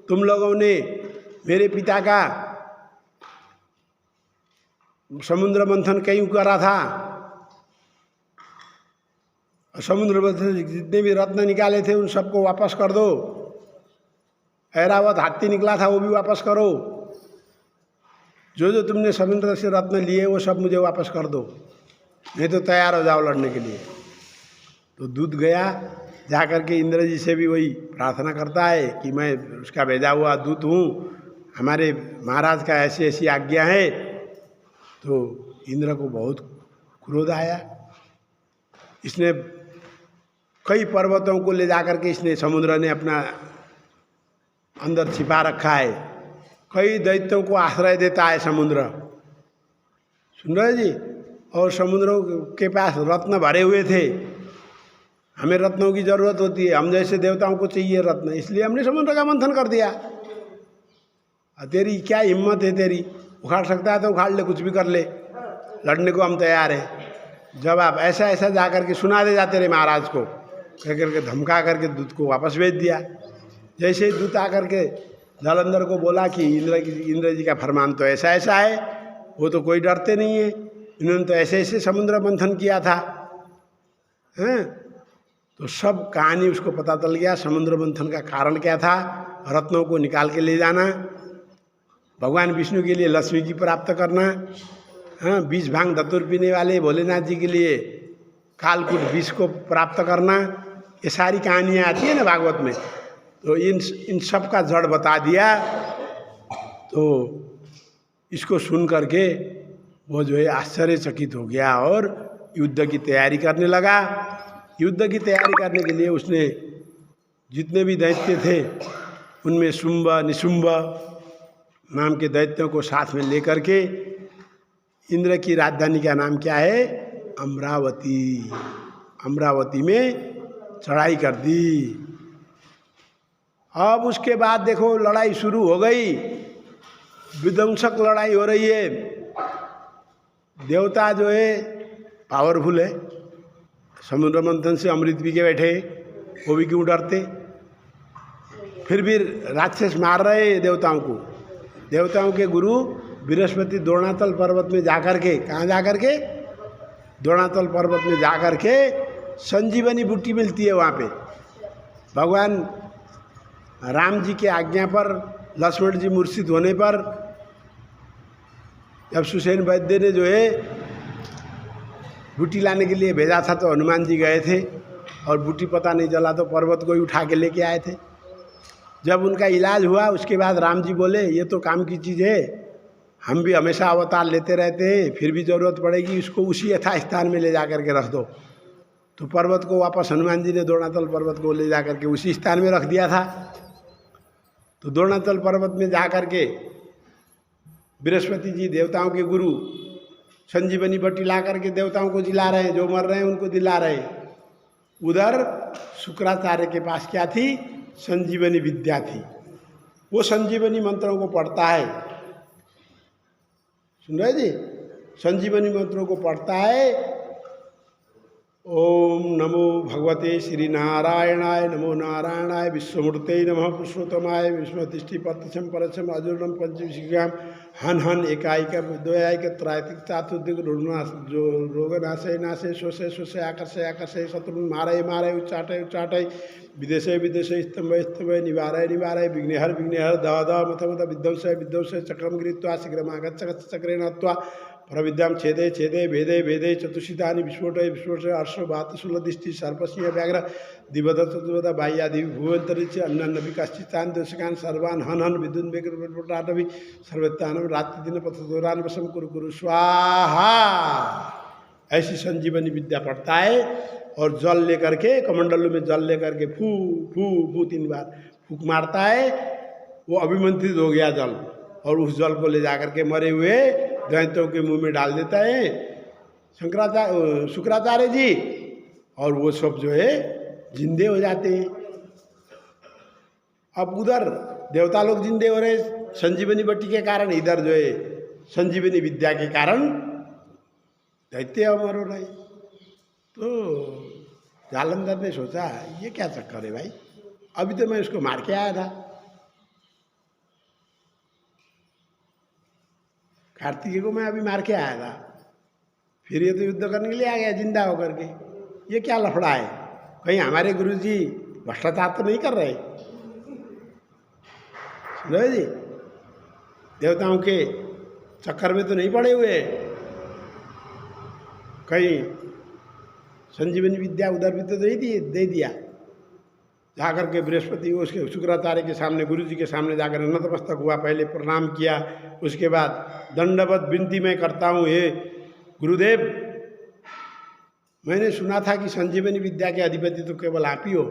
तुम लोगों ने मेरे पिता का समुद्र मंथन क्यों करा था? समुद्र मंथन जितने भी रत्न निकाले थे उन सबको वापस कर दो। ऐरावत हाथी निकला था वो भी वापस करो। जो जो तुमने समुद्र से रत्न लिए वो सब मुझे वापस कर दो, नहीं तो तैयार हो जाओ लड़ने के लिए। तो दूत गया, जा कर के इंद्र जी से भी वही प्रार्थना करता है कि मैं उसका भेजा हुआ दूत हूँ, हमारे महाराज का ऐसी ऐसी आज्ञा है। तो इंद्र को बहुत क्रोध आया। इसने कई पर्वतों को ले जा कर के इसने समुद्र ने अपना अंदर छिपा रखा है। कई दैत्यों को आश्रय देता है समुद्र, सुन रहे जी। और समुद्रों के पास रत्न भरे हुए थे। हमें रत्नों की जरूरत होती है, हम जैसे देवताओं को चाहिए रत्न, इसलिए हमने समुद्र का मंथन कर दिया। तेरी क्या हिम्मत है तेरी, उखाड़ सकता है तो उखाड़ ले, कुछ भी कर ले, लड़ने को हम तैयार हैं। जब आप ऐसा ऐसा जा करके सुना दे जाते रहे महाराज को, कह करके धमका करके दूत को वापस भेज दिया। जैसे ही दूत आकर के जालंधर को बोला कि इंद्र जी का फरमान तो ऐसा ऐसा है, वो तो कोई डरते नहीं है, इन्होंने तो ऐसे ऐसे समुद्र मंथन किया था, हैं? तो सब कहानी उसको पता चल गया। समुद्र मंथन का कारण क्या था? रत्नों को निकाल के ले जाना, भगवान विष्णु के लिए लक्ष्मी की प्राप्त करना, हाँ, बीज भांग धतूर पीने वाले भोलेनाथ जी के लिए कालकूट विष को प्राप्त करना, ये सारी कहानियाँ आती है ना भागवत में। तो इन सब का जड़ बता दिया। तो इसको सुन करके वो जो है आश्चर्यचकित हो गया और युद्ध की तैयारी करने लगा। युद्ध की तैयारी करने के लिए उसने जितने भी दैत्य थे उनमें शुंभ निशुंभ नाम के दैत्यों को साथ में लेकर के, इंद्र की राजधानी का नाम क्या है? अमरावती। अमरावती में चढ़ाई कर दी। अब उसके बाद देखो लड़ाई शुरू हो गई, विध्वंसक लड़ाई हो रही है। देवता जो है पावरफुल है, समुद्र मंथन से अमृत पी के बैठे, वो भी क्यों डरते? फिर भी राक्षस मार रहे देवताओं को। देवताओं के गुरु बृहस्पति द्रोणातल पर्वत में जाकर के, कहाँ जाकर के? द्रोणातल पर्वत में जाकर के संजीवनी बूटी मिलती है वहाँ पे। भगवान राम जी के आज्ञा पर, लक्ष्मण जी मूर्छित होने पर, जब सुसेन वैद्य ने जो है बूटी लाने के लिए भेजा था तो हनुमान जी गए थे और बूटी पता नहीं चला तो पर्वत को ही उठा के लेके आए थे। जब उनका इलाज हुआ उसके बाद राम जी बोले ये तो काम की चीज़ है, हम भी हमेशा अवतार लेते रहते हैं, फिर भी ज़रूरत पड़ेगी इसको उसी यथास्थान में ले जा कर के रख दो। तो पर्वत को वापस हनुमान जी ने द्रोणातल पर्वत को ले जा कर के उसी स्थान में रख दिया था। तो द्रोणातल पर्वत में जा कर के बृहस्पति जी देवताओं के गुरु संजीवनी बट्टी ला करके देवताओं को जिला रहे हैं, जो मर रहे हैं उनको दिला रहे हैं। उधर शुक्राचार्य के पास क्या थी? संजीवनी विद्या थी। वो संजीवनी मंत्रों को पढ़ता है, सुन रहे जी, संजीवनी मंत्रों को पढ़ता है। ओम नमो भगवते श्री नारायणाय, नमो नारायणाय, विश्वमूर्ते नमः, पुरुषोत्तमाय, विष्णुतिष्ठि पत्रछम परछम अजुर्णम पंचविशिखाम हन हन एकाइक द्वयाइक त्रायतिक चातुर्दिक जो रोगनाशय नाशे शोषे शोषे आकर्षय आकर्षय शत्रु मारय मारय उच्चाटय उच्चाटय विदेशे विदेशे स्तंभय स्तंभय निवारय निवारय विघ्नेहर विघ्नेहर दह दह मथ मथ विध्वंसय विध्वंसय चक्रम गृहीत्वा शीघ्रमागच्छ गच्छ चक्रेण हत्वा प्रविद्याम छेदे छेदे भेदे भेदे चतुषितानि विस्फोटय विस्फोटय अर्षभातशूलदिष्टि सर्पसिंह व्याघ्र दिवद चतुर्वद बाह्यादि भुवंतरिच अन्नान्न विकाश्चितान् दोषकान् सर्वान् हन हन विद्युन् वेगटाटवि सर्वतानं रात्रि दिन पथदोरान वशम कुरु कुरु स्वाहा। ऐसी संजीवनी विद्या पढ़ता है और जल लेकर के, कमंडलों में जल लेकर के फू फू फू 3 बार फूक मारता है। वो अभिमंत्रित हो गया जल, और उस जल को ले जाकर के मरे हुए दैत्यों के मुंह में डाल देता है शुक्राचार्य जी, और वो सब जो है जिंदे हो जाते हैं। अब उधर देवता लोग जिंदे हो रहे संजीवनी बट्टी के कारण, इधर जो है संजीवनी विद्या के कारण दैत्य अमर हो रहे। तो जालंधर ने सोचा ये क्या चक्कर है भाई, अभी तो मैं उसको मार के आया था। कार्तिकेय को मैं अभी मार के आया था, फिर ये तो युद्ध करने के लिए आ गया जिंदा होकर के। ये क्या लफड़ा है? कहीं हमारे गुरुजी भ्रष्टाचार तो नहीं कर रहे? सुनो जी, देवताओं के चक्कर में तो नहीं पड़े हुए? कहीं संजीवनी विद्या उधर भी तो दे दिया जाकर के बृहस्पति उसके शुक्राचार्य के सामने, गुरु जी के सामने जाकर नतमस्तक हुआ, पहले प्रणाम किया, उसके बाद दंडवत विनती मैं करता हूँ, हे गुरुदेव, मैंने सुना था कि संजीवनी विद्या के अधिपति तो केवल आप ही हो,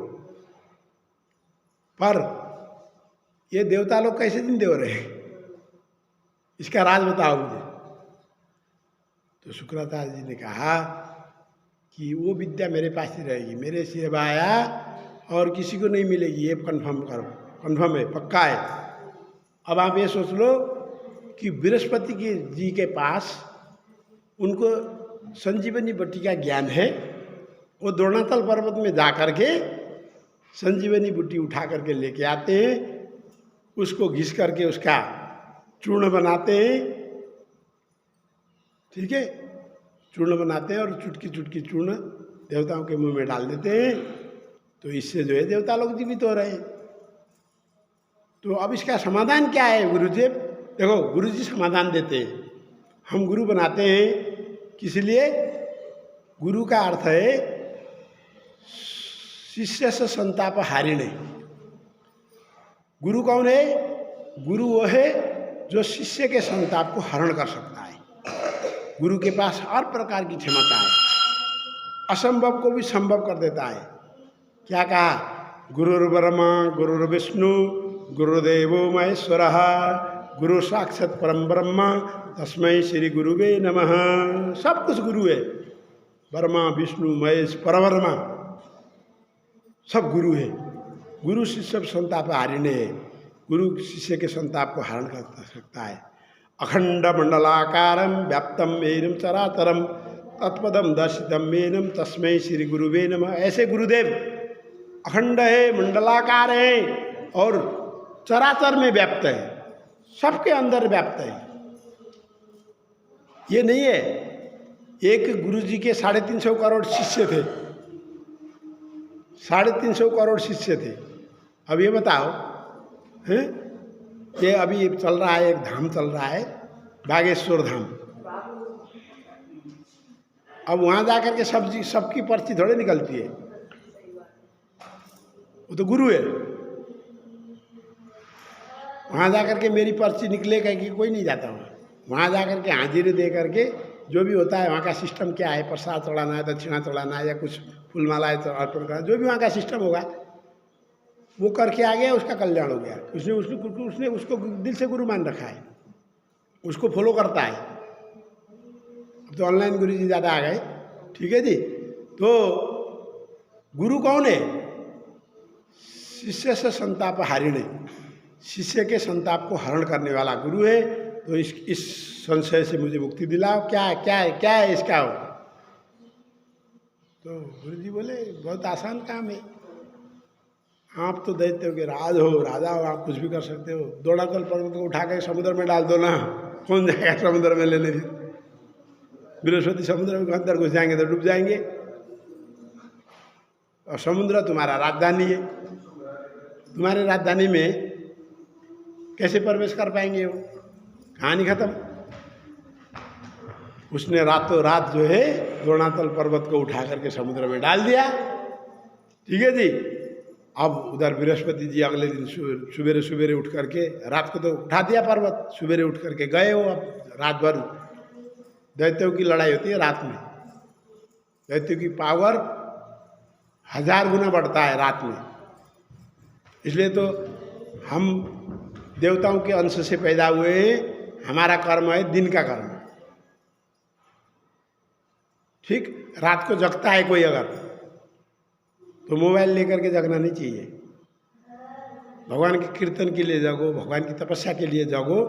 पर ये देवता लोग कैसे जिंदे हो रहे हैं, इसका राज बताओ मुझे। तो शुक्राचार्य जी ने कहा कि वो विद्या मेरे पास ही रहेगी, मेरे सिवाया और किसी को नहीं मिलेगी, ये कन्फर्म करो, कन्फर्म है, पक्का है। अब आप ये सोच लो कि बृहस्पति जी के पास उनको संजीवनी बट्टी का ज्ञान है, वो द्रोणातल पर्वत में जा कर के संजीवनी बट्टी उठा करके लेके आते हैं, उसको घिस करके उसका चूर्ण बनाते हैं, ठीक है, चूर्ण बनाते हैं और चुटकी चुटकी चूर्ण देवताओं के मुंह में डाल देते हैं, तो इससे जो है देवता लोग जीवित हो रहे हैं। तो अब इसका समाधान क्या है गुरुजी? देखो, गुरुजी समाधान देते हैं, हम गुरु बनाते हैं किस लिए? गुरु का अर्थ है शिष्य से संताप हारिणे। गुरु कौन है? गुरु वो है जो शिष्य के संताप को हरण कर सकता है। गुरु के पास हर प्रकार की क्षमता है, असंभव को भी संभव कर देता है। क्या कहा? गुरुर्ब्रह्मा गुरुर्विष्णु गुरुदेवो महेश्वरः गुरु साक्षात् परम ब्रह्म तस्मै श्री गुरुवे नमः। सब कुछ गुरु है, ब्रह्मा विष्णु महेश परब्रह्मा सब गुरु है। गुरु शिष्य संताप हारिणे है, गुरु शिष्य के संताप को हरण कर सकता है। अखंड मंडलाकारं व्याप्तम येन चराचरम तत्पदम दर्शितम मेनम तस्मै श्री गुरुवे नमः। ऐसे गुरुदेव अखंड है, मंडलाकार है और चराचर में व्याप्त है, सबके अंदर व्याप्त है। ये नहीं है एक गुरुजी के 350 करोड़ शिष्य थे, 350 करोड़ शिष्य थे। अब ये बताओ, हैं, ये अभी चल रहा है, एक धाम चल रहा है बागेश्वर धाम। अब वहाँ जाकर के सबकी पर्ची थोड़ी निकलती है, वो तो गुरु है। वहाँ जाकर के मेरी पर्ची निकलेगा कि कोई नहीं जाता वहाँ जाकर के हाजिरी दे करके जो भी होता है, वहाँ का सिस्टम क्या है, प्रसाद चढ़ाना है, दक्षिणा चढ़ाना है, या कुछ फूल मालाएं अर्पण करना, जो भी वहाँ का सिस्टम होगा वो करके आ गया, उसका कल्याण हो गया। उसने उसको दिल से गुरु मान रखा है, उसको फॉलो करता है। अब तो ऑनलाइन गुरु जी ज़्यादा आ गए, ठीक है जी। तो गुरु कौन है? शिष्य से संताप हारिणे, शिष्य के संताप को हरण करने वाला गुरु है। तो इस संशय से मुझे मुक्ति दिलाओ, क्या है इसका? तो गुरु जी बोले बहुत आसान काम है, आप तो दैत्यों के राज हो, राजा हो, आप कुछ भी कर सकते हो। द्रोणातल पर्वत को उठा कर समुद्र में डाल दो ना, कौन जाएगा समुद्र में लेने? बृहस्पति समुद्र के अंदर घुस जाएंगे तो डूब जाएंगे, और समुद्र तुम्हारा राजधानी है, तुम्हारे राजधानी में कैसे प्रवेश कर पाएंगे? वो कहानी खत्म। उसने रातों रात जो है द्रोणातल पर्वत को उठा करके समुद्र में डाल दिया, ठीक है जी। अब उधर बृहस्पति जी अगले दिन सुबेरे सुबेरे उठ करके, रात को तो उठा दिया पर्वत, सुबेरे उठ करके गए हो। अब रात भर दैत्यों की लड़ाई होती है रात में, दैत्यों की पावर 1000 गुना बढ़ता है रात में। इसलिए तो हम देवताओं के अंश से पैदा हुए हैं, हमारा कर्म है दिन का कर्म, ठीक। रात को जगता है कोई अगर, तो मोबाइल लेकर के जगना नहीं चाहिए। भगवान के कीर्तन के लिए जगो, भगवान की तपस्या के लिए जगो,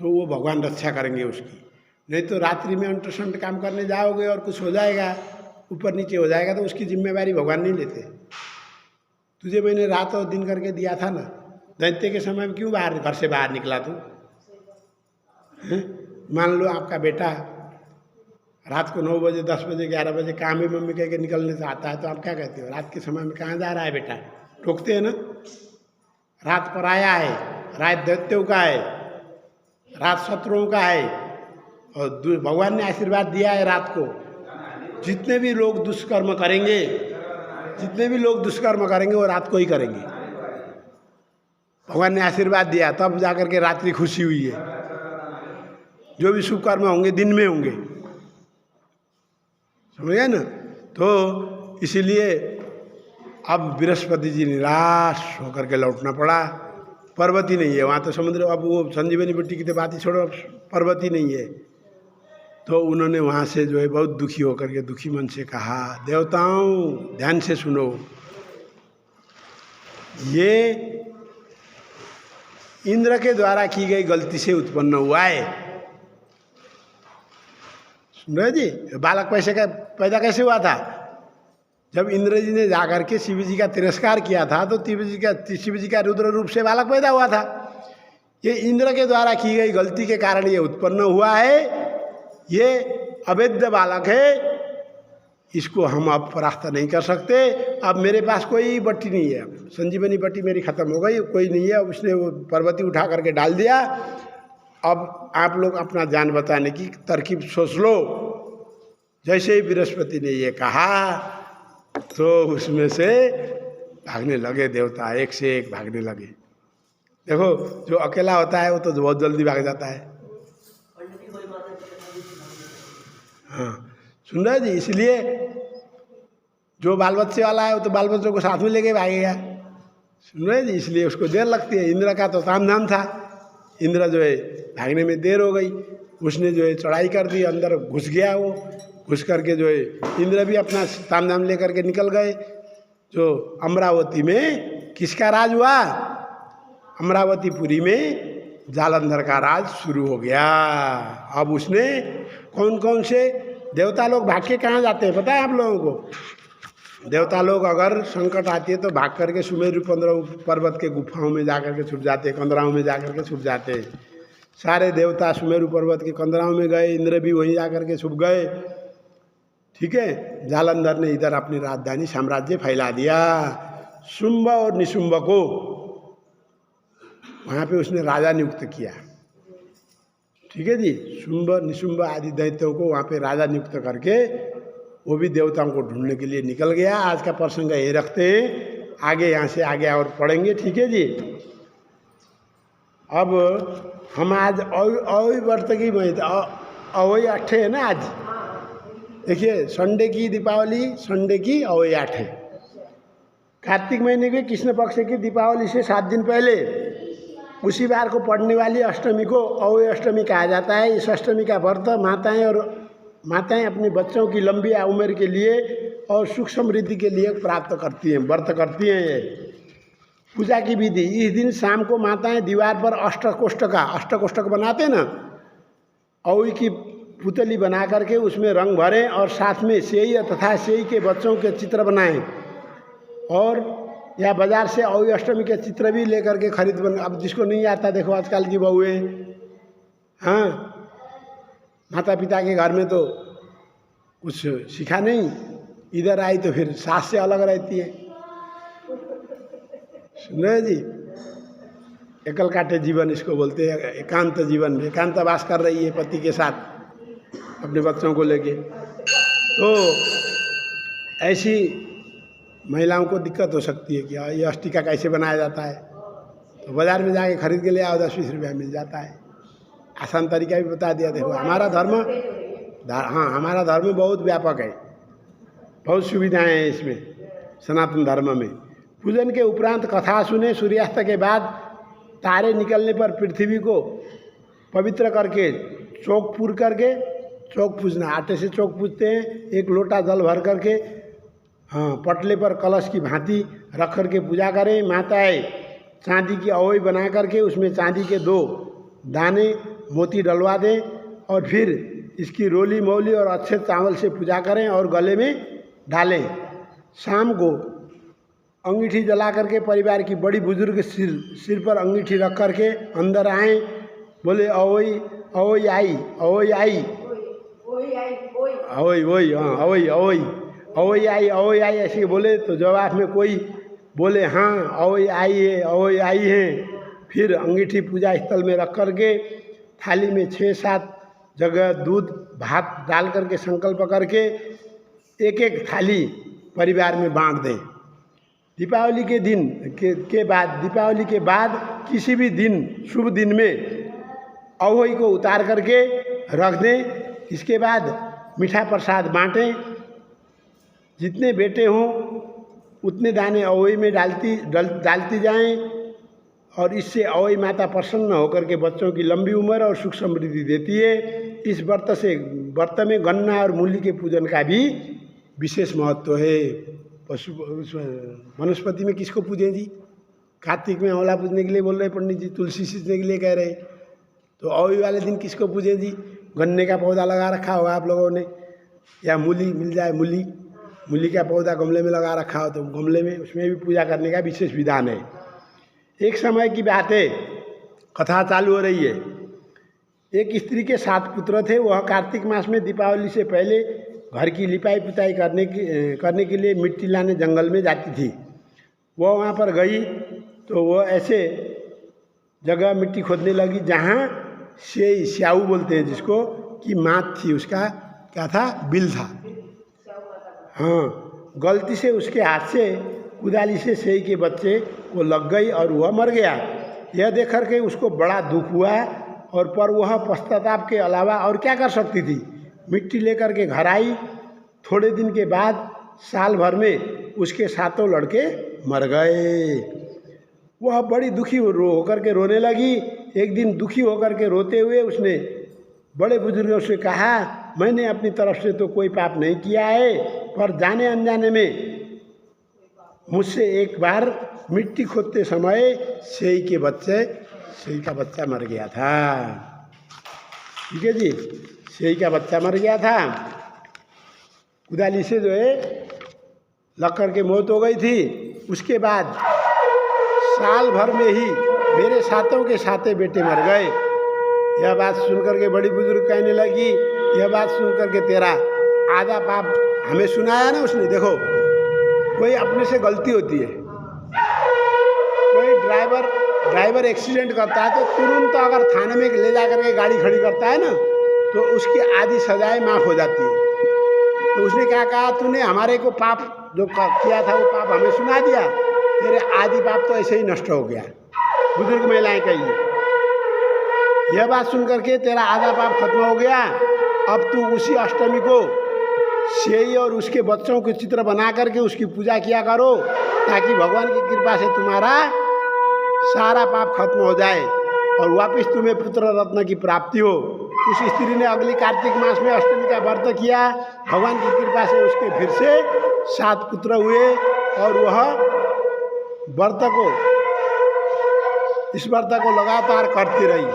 तो वो भगवान रक्षा करेंगे उसकी। नहीं तो रात्रि में अंटशंट काम करने जाओगे और कुछ हो जाएगा, ऊपर नीचे हो जाएगा, तो उसकी जिम्मेवारी भगवान नहीं लेते। तुझे मैंने रात और दिन करके दिया था ना, दैत्य के समय में क्यों घर से बाहर निकला तू? हैं? मान लो आपका बेटा रात को 9 बजे 10 बजे 11 बजे काम में मम्मी कह के निकलने से आता है, तो आप क्या कहते हो? रात के समय में कहाँ जा रहा है बेटा? टोकते हैं ना। रात पराया है, रात दैत्यों का है, रात शत्रुओं का है, और भगवान ने आशीर्वाद दिया है रात को। जितने भी लोग दुष्कर्म करेंगे, जितने भी लोग दुष्कर्म करेंगे वो रात को ही करेंगे। भगवान ने आशीर्वाद दिया, तब जाकर के रात्रि खुशी हुई है। जो भी शुभ कर्म होंगे दिन में होंगे, समझ गए ना। तो इसीलिए अब बृहस्पति जी निराश होकर के लौटना पड़ा। पर्वत ही नहीं है वहाँ, तो समुद्र, अब वो संजीवनी बट्टी की तो बात ही छोड़ो, पर्वत ही नहीं है। तो उन्होंने वहाँ से जो है बहुत दुखी होकर के, दुखी मन से कहा, देवताओं ध्यान से सुनो, ये इंद्र के द्वारा की गई गलती से उत्पन्न हुआ है। सुन रहे जी, बालक पैदा कैसे हुआ था? जब इंद्र जी ने जाकर के शिव जी का तिरस्कार किया था, तो शिव जी का रुद्र रूप से बालक पैदा हुआ था। ये इंद्र के द्वारा की गई गलती के कारण ये उत्पन्न हुआ है। ये अवैध बालक है, इसको हम अब परास्त नहीं कर सकते। अब मेरे पास कोई बट्टी नहीं है, संजीवनी बट्टी मेरी खत्म हो गई, कोई नहीं है। उसने वो पर्वती उठा करके डाल दिया। अब आप लोग अपना जान बचाने की तरकीब सोच लो। जैसे ही बृहस्पति ने ये कहा, तो उसमें से भागने लगे देवता, एक से एक भागने लगे। देखो, जो अकेला होता है वो तो बहुत जल्दी भाग जाता है। हाँ, सुन रहे जी। इसलिए जो बाल बच्चे वाला है वो तो बाल बच्चों को साथ में लेके भागेगा, सुन रहे जी। इसलिए उसको देर लगती है। इंद्र का तो ताम झाम था, इंद्र जो है भागने में देर हो गई। उसने जो है चढ़ाई कर दी, अंदर घुस गया। वो घुस करके जो है इंद्र भी अपना ताम झाम लेकर के निकल गए। जो अमरावती में किसका राज हुआ? अमरावतीपुरी में जालंधर का राज शुरू हो गया। अब उसने कौन कौन से देवता लोग भाग के कहाँ जाते हैं पता है आप लोगों को? देवता लोग अगर संकट आती है तो भाग करके सुमेरु पर्वत के गुफाओं में जाकर के छुप जाते हैं, कंदराओं में जाकर के छुप जाते हैं। सारे देवता सुमेरु पर्वत के कंदराओं में गए, इंद्र भी वहीं जाकर के छुप गए। ठीक है, जालंधर ने इधर अपनी राजधानी साम्राज्य फैला दिया। शुंभ और निशुंभ को वहाँ पे उसने राजा नियुक्त किया। ठीक है जी, शुंभ निशुंभ आदि दैत्यों को वहाँ पे राजा नियुक्त करके वो भी देवताओं को ढूंढने के लिए निकल गया। आज का प्रसंग ये रखते हैं, आगे यहाँ से आगे और पढ़ेंगे। ठीक है जी। अब हम आज अवय व्रत की अवय 8 है ना आज। देखिए, संडे की दीपावली, संडे की अवय 8 है। कार्तिक महीने के कृष्ण पक्ष की दीपावली से 7 दिन पहले उसी बार को पड़ने वाली अष्टमी को अवय अष्टमी कहा जाता है। इस अष्टमी का व्रत माताएं अपने बच्चों की लंबी उम्र के लिए और सुख समृद्धि के लिए प्राप्त करती हैं, व्रत करती हैं। ये पूजा की विधि, इस दिन शाम को माताएं दीवार पर अष्टकोष्ठक बनाते हैं ना, अवय की पुतली बना करके उसमें रंग भरें और साथ में सेई तथा सेई के बच्चों के चित्र बनाएं। और या बाजार से अवय अष्टमी के चित्र भी लेकर के खरीद बन। अब जिसको नहीं आता, देखो आजकल की बहुएं, हाँ, माता पिता के घर में तो कुछ सीखा नहीं, इधर आई तो फिर सास से अलग रहती है। सुन रहे जी, एकल काटे जीवन इसको बोलते हैं, एकांत जीवन, एकांतवास कर रही है पति के साथ अपने बच्चों को लेके। तो ऐसी महिलाओं को दिक्कत हो सकती है कि ये अष्टिका कैसे बनाया जाता है, तो बाजार में जाके खरीद के ले आओ, 10-20 रुपया मिल जाता है। आसान तरीका भी बता दिया। देखो, हमारा धर्म, हाँ, हमारा धर्म बहुत व्यापक है, बहुत सुविधाएं हैं इसमें, सनातन धर्म में। पूजन के उपरांत कथा सुने, सूर्यास्त के बाद तारे निकलने पर पृथ्वी को पवित्र करके चौक पूजना, आटे से चौक पूजते हैं। 1 लोटा जल भर करके, हाँ, पटले पर कलश की भांति रख करके पूजा करें। माताएं चांदी की अवय बना करके उसमें चांदी के 2 दाने मोती डलवा दें और फिर इसकी रोली मौली और अच्छे चावल से पूजा करें और गले में डालें। शाम को अंगीठी जला करके परिवार की बड़ी बुजुर्ग सिर पर अंगीठी रख करके अंदर आए, बोले अवोई अवोई आई, अवोई आई, अवोई वही, हाँ अवोई अवोई, अवोई आई ऐसे बोले। तो जवाब में कोई बोले हाँ अवोई आई है, अवोई आई है। फिर अंगीठी पूजा स्थल में रख करके थाली में 6-7 जगह दूध भात डाल करके संकल्प करके एक एक थाली परिवार में बांट दें। दीपावली के दिन दीपावली के बाद किसी भी दिन शुभ दिन में अवोई को उतार करके रख दें। इसके बाद मीठा प्रसाद बांटें। जितने बेटे हों उतने दाने अवोई में डालती जाएं और इससे अवोई माता प्रसन्न होकर के बच्चों की लंबी उम्र और सुख समृद्धि देती है। इस व्रत में गन्ना और मूली के पूजन का भी विशेष महत्व है। वनस्पति में किसको पूजें जी? कार्तिक में आंवला पूजने के लिए बोल रहे पंडित जी, तुलसी सींचने के लिए कह रहे। तो अवोई वाले दिन किसको पूजें जी? गन्ने का पौधा लगा रखा होगा आप लोगों ने, या मूली मिल जाए, मूली का पौधा गमले में लगा रखा हो तो गमले में, उसमें भी पूजा करने का विशेष विधान है। एक समय की बात है, कथा चालू हो रही है। एक स्त्री के 7 पुत्र थे। वह कार्तिक मास में दीपावली से पहले घर की लिपाई पुताई करने के लिए मिट्टी लाने जंगल में जाती थी। वह वहाँ पर गई तो वह ऐसे जगह मिट्टी खोदने लगी जहाँ स्याऊ बोलते हैं जिसको, कि मात थी, उसका क्या था, बिल था। हाँ, गलती से उसके हाथ से कुदाली से सेई के बच्चे को लग गई और वह मर गया। यह देख कर के उसको बड़ा दुख हुआ और पर वह पश्चाताप के अलावा और क्या कर सकती थी। मिट्टी लेकर के घर आई। थोड़े दिन के बाद साल भर में उसके 7 लड़के मर गए। वह बड़ी दुखी होकर के रोने लगी। एक दिन दुखी होकर के रोते हुए उसने बड़े बुजुर्गों से कहा, मैंने अपनी तरफ से तो कोई पाप नहीं किया है, पर जाने अनजाने में मुझसे एक बार मिट्टी खोदते समय सेई का बच्चा मर गया था। ठीक है जी, सेई का बच्चा मर गया था। कुदाली से जो है लग कर के मौत हो गई थी। उसके बाद साल भर में ही मेरे 7 के 7 बेटे मर गए। यह बात सुनकर के बड़ी बुजुर्ग कहने लगी, यह बात सुनकर के तेरा आधा पाप हमें सुनाया ना उसने। देखो, कोई अपने से गलती होती है, कोई ड्राइवर एक्सीडेंट करता है तो तुरंत अगर थाने में ले जा करके गाड़ी खड़ी करता है ना तो उसकी आधी सजाएं माफ़ हो जाती है। तो उसने क्या कहा, तूने हमारे को पाप जो किया था वो पाप हमें सुना दिया, तेरे आधी पाप तो ऐसे ही नष्ट हो गया। बुजुर्ग महिलाएं कहिए, यह बात सुन करके तेरा आधा पाप खत्म हो गया। अब तू उसी अष्टमी को सेई और उसके बच्चों के चित्र बना करके उसकी पूजा किया करो, ताकि भगवान की कृपा से तुम्हारा सारा पाप खत्म हो जाए और वापस तुम्हें पुत्र रत्न की प्राप्ति हो। उस स्त्री ने अगली कार्तिक मास में अष्टमी का व्रत किया। भगवान की कृपा से उसके फिर से 7 पुत्र हुए और वह इस व्रत को लगातार करती रही।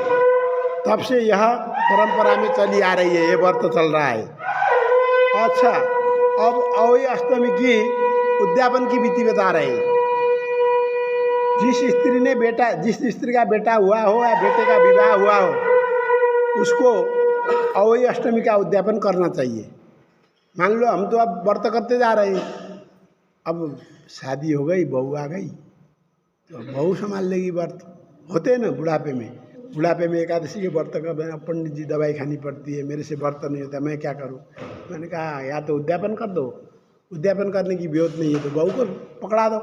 तब से यह परंपरा में चली आ रही है, ये व्रत चल रहा है। अच्छा, अब अवोई अष्टमी की उद्यापन की विधि बता रहे हैं। जिस स्त्री का बेटा हुआ हो या बेटे का विवाह हुआ हो, उसको अवोई अष्टमी का उद्यापन करना चाहिए। मान लो हम तो अब व्रत करते जा रहे हैं, अब शादी हो गई, बहू आ गई तो बहू संभाल लेगी व्रत। होते हैं ना बुढ़ापे में एकादशी के व्रत का पंडित जी दवाई खानी पड़ती है, मेरे से व्रत नहीं होता, मैं क्या करूं। मैंने कहा या तो उद्यापन कर दो, उद्यापन करने की जरूरत नहीं है तो बहू को पकड़ा दो,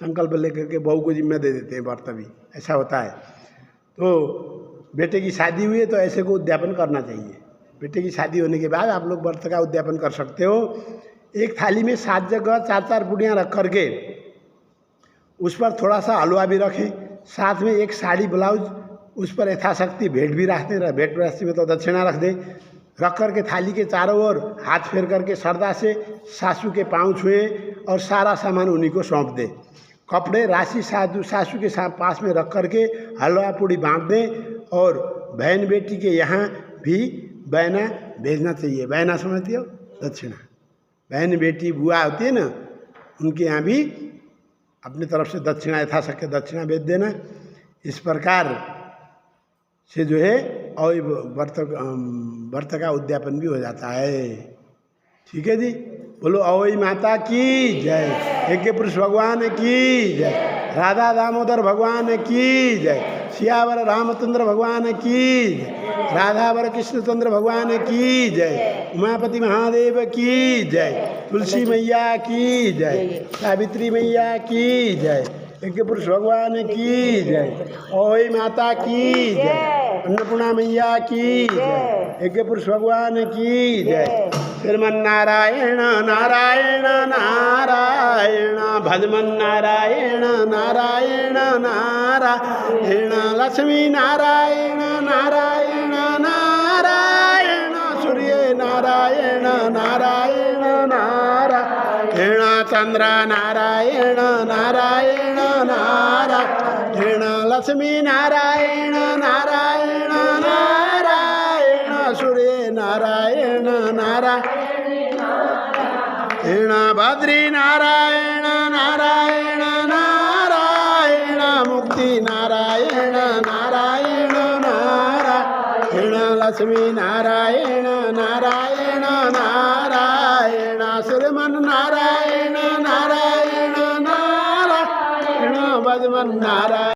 संकल्प लेकर के बहू को जिम्मे दे देते हैं व्रत भी, ऐसा होता है। तो बेटे की शादी हुई है तो ऐसे को उद्यापन करना चाहिए। बेटे की शादी होने के बाद आप लोग व्रत का उद्यापन कर सकते हो। एक थाली में 7 जगह 4-4 पूड़ियाँ रख करके उस पर थोड़ा सा हलवा भी रखें, साथ में एक साड़ी ब्लाउज, उस पर यथाशक्ति भेंट भी रख दें। भेंट राशि में तो दक्षिणा रख दें। रख करके थाली के चारों ओर हाथ फेर करके श्रद्धा से सासू के पाँव छुए और सारा सामान उन्हीं को सौंप दें। कपड़े राशि सासू के पास में रख करके हलवा पूड़ी बांट दें। और बहन बेटी के यहाँ भी बहना भेजना चाहिए। बहना समझती हो, दक्षिणा। बहन बेटी बुआ होती है ना, उनके यहाँ भी अपनी तरफ से दक्षिणा यथाशक्य दक्षिणा भेज देना। इस प्रकार से जो है और व्रत का उद्यापन भी हो जाता है। ठीक है जी, बोलो अवई माता की जय, यज्ञ पुरुष भगवान की जय, राधा दामोदर भगवान की जय, सियावर रामचंद्र भगवान की जय, राधावर कृष्णचंद्र भगवान की जय, उमापति महादेव की जय, तुलसी मैया की जय, सावित्री मैया की जय, यज्ञ पुरुष भगवान की जय, ओई माता की जय, अन्नपूर्णा मैया की जय, यज्ञ पुरुष भगवान की जय। श्रीमन नारायण नारायण नारायण, भजमन नारायण नारायण नारायण, लक्ष्मी नारायण नारायण नारायण, सूर्य नारायण नारायण नारायण, चंद्र नारायण नारायण नारायण, लक्ष्मी नारायण नारायण नारायण, सूर्य नारायण नारायण, बद्री नारायण नारायण नारायण, मुक्ति नारायण नारायण नारायण, लक्ष्मी नारायण नारायण नारायण, श्रीमन नारायण नारायण नारायण, भजमन नारायण।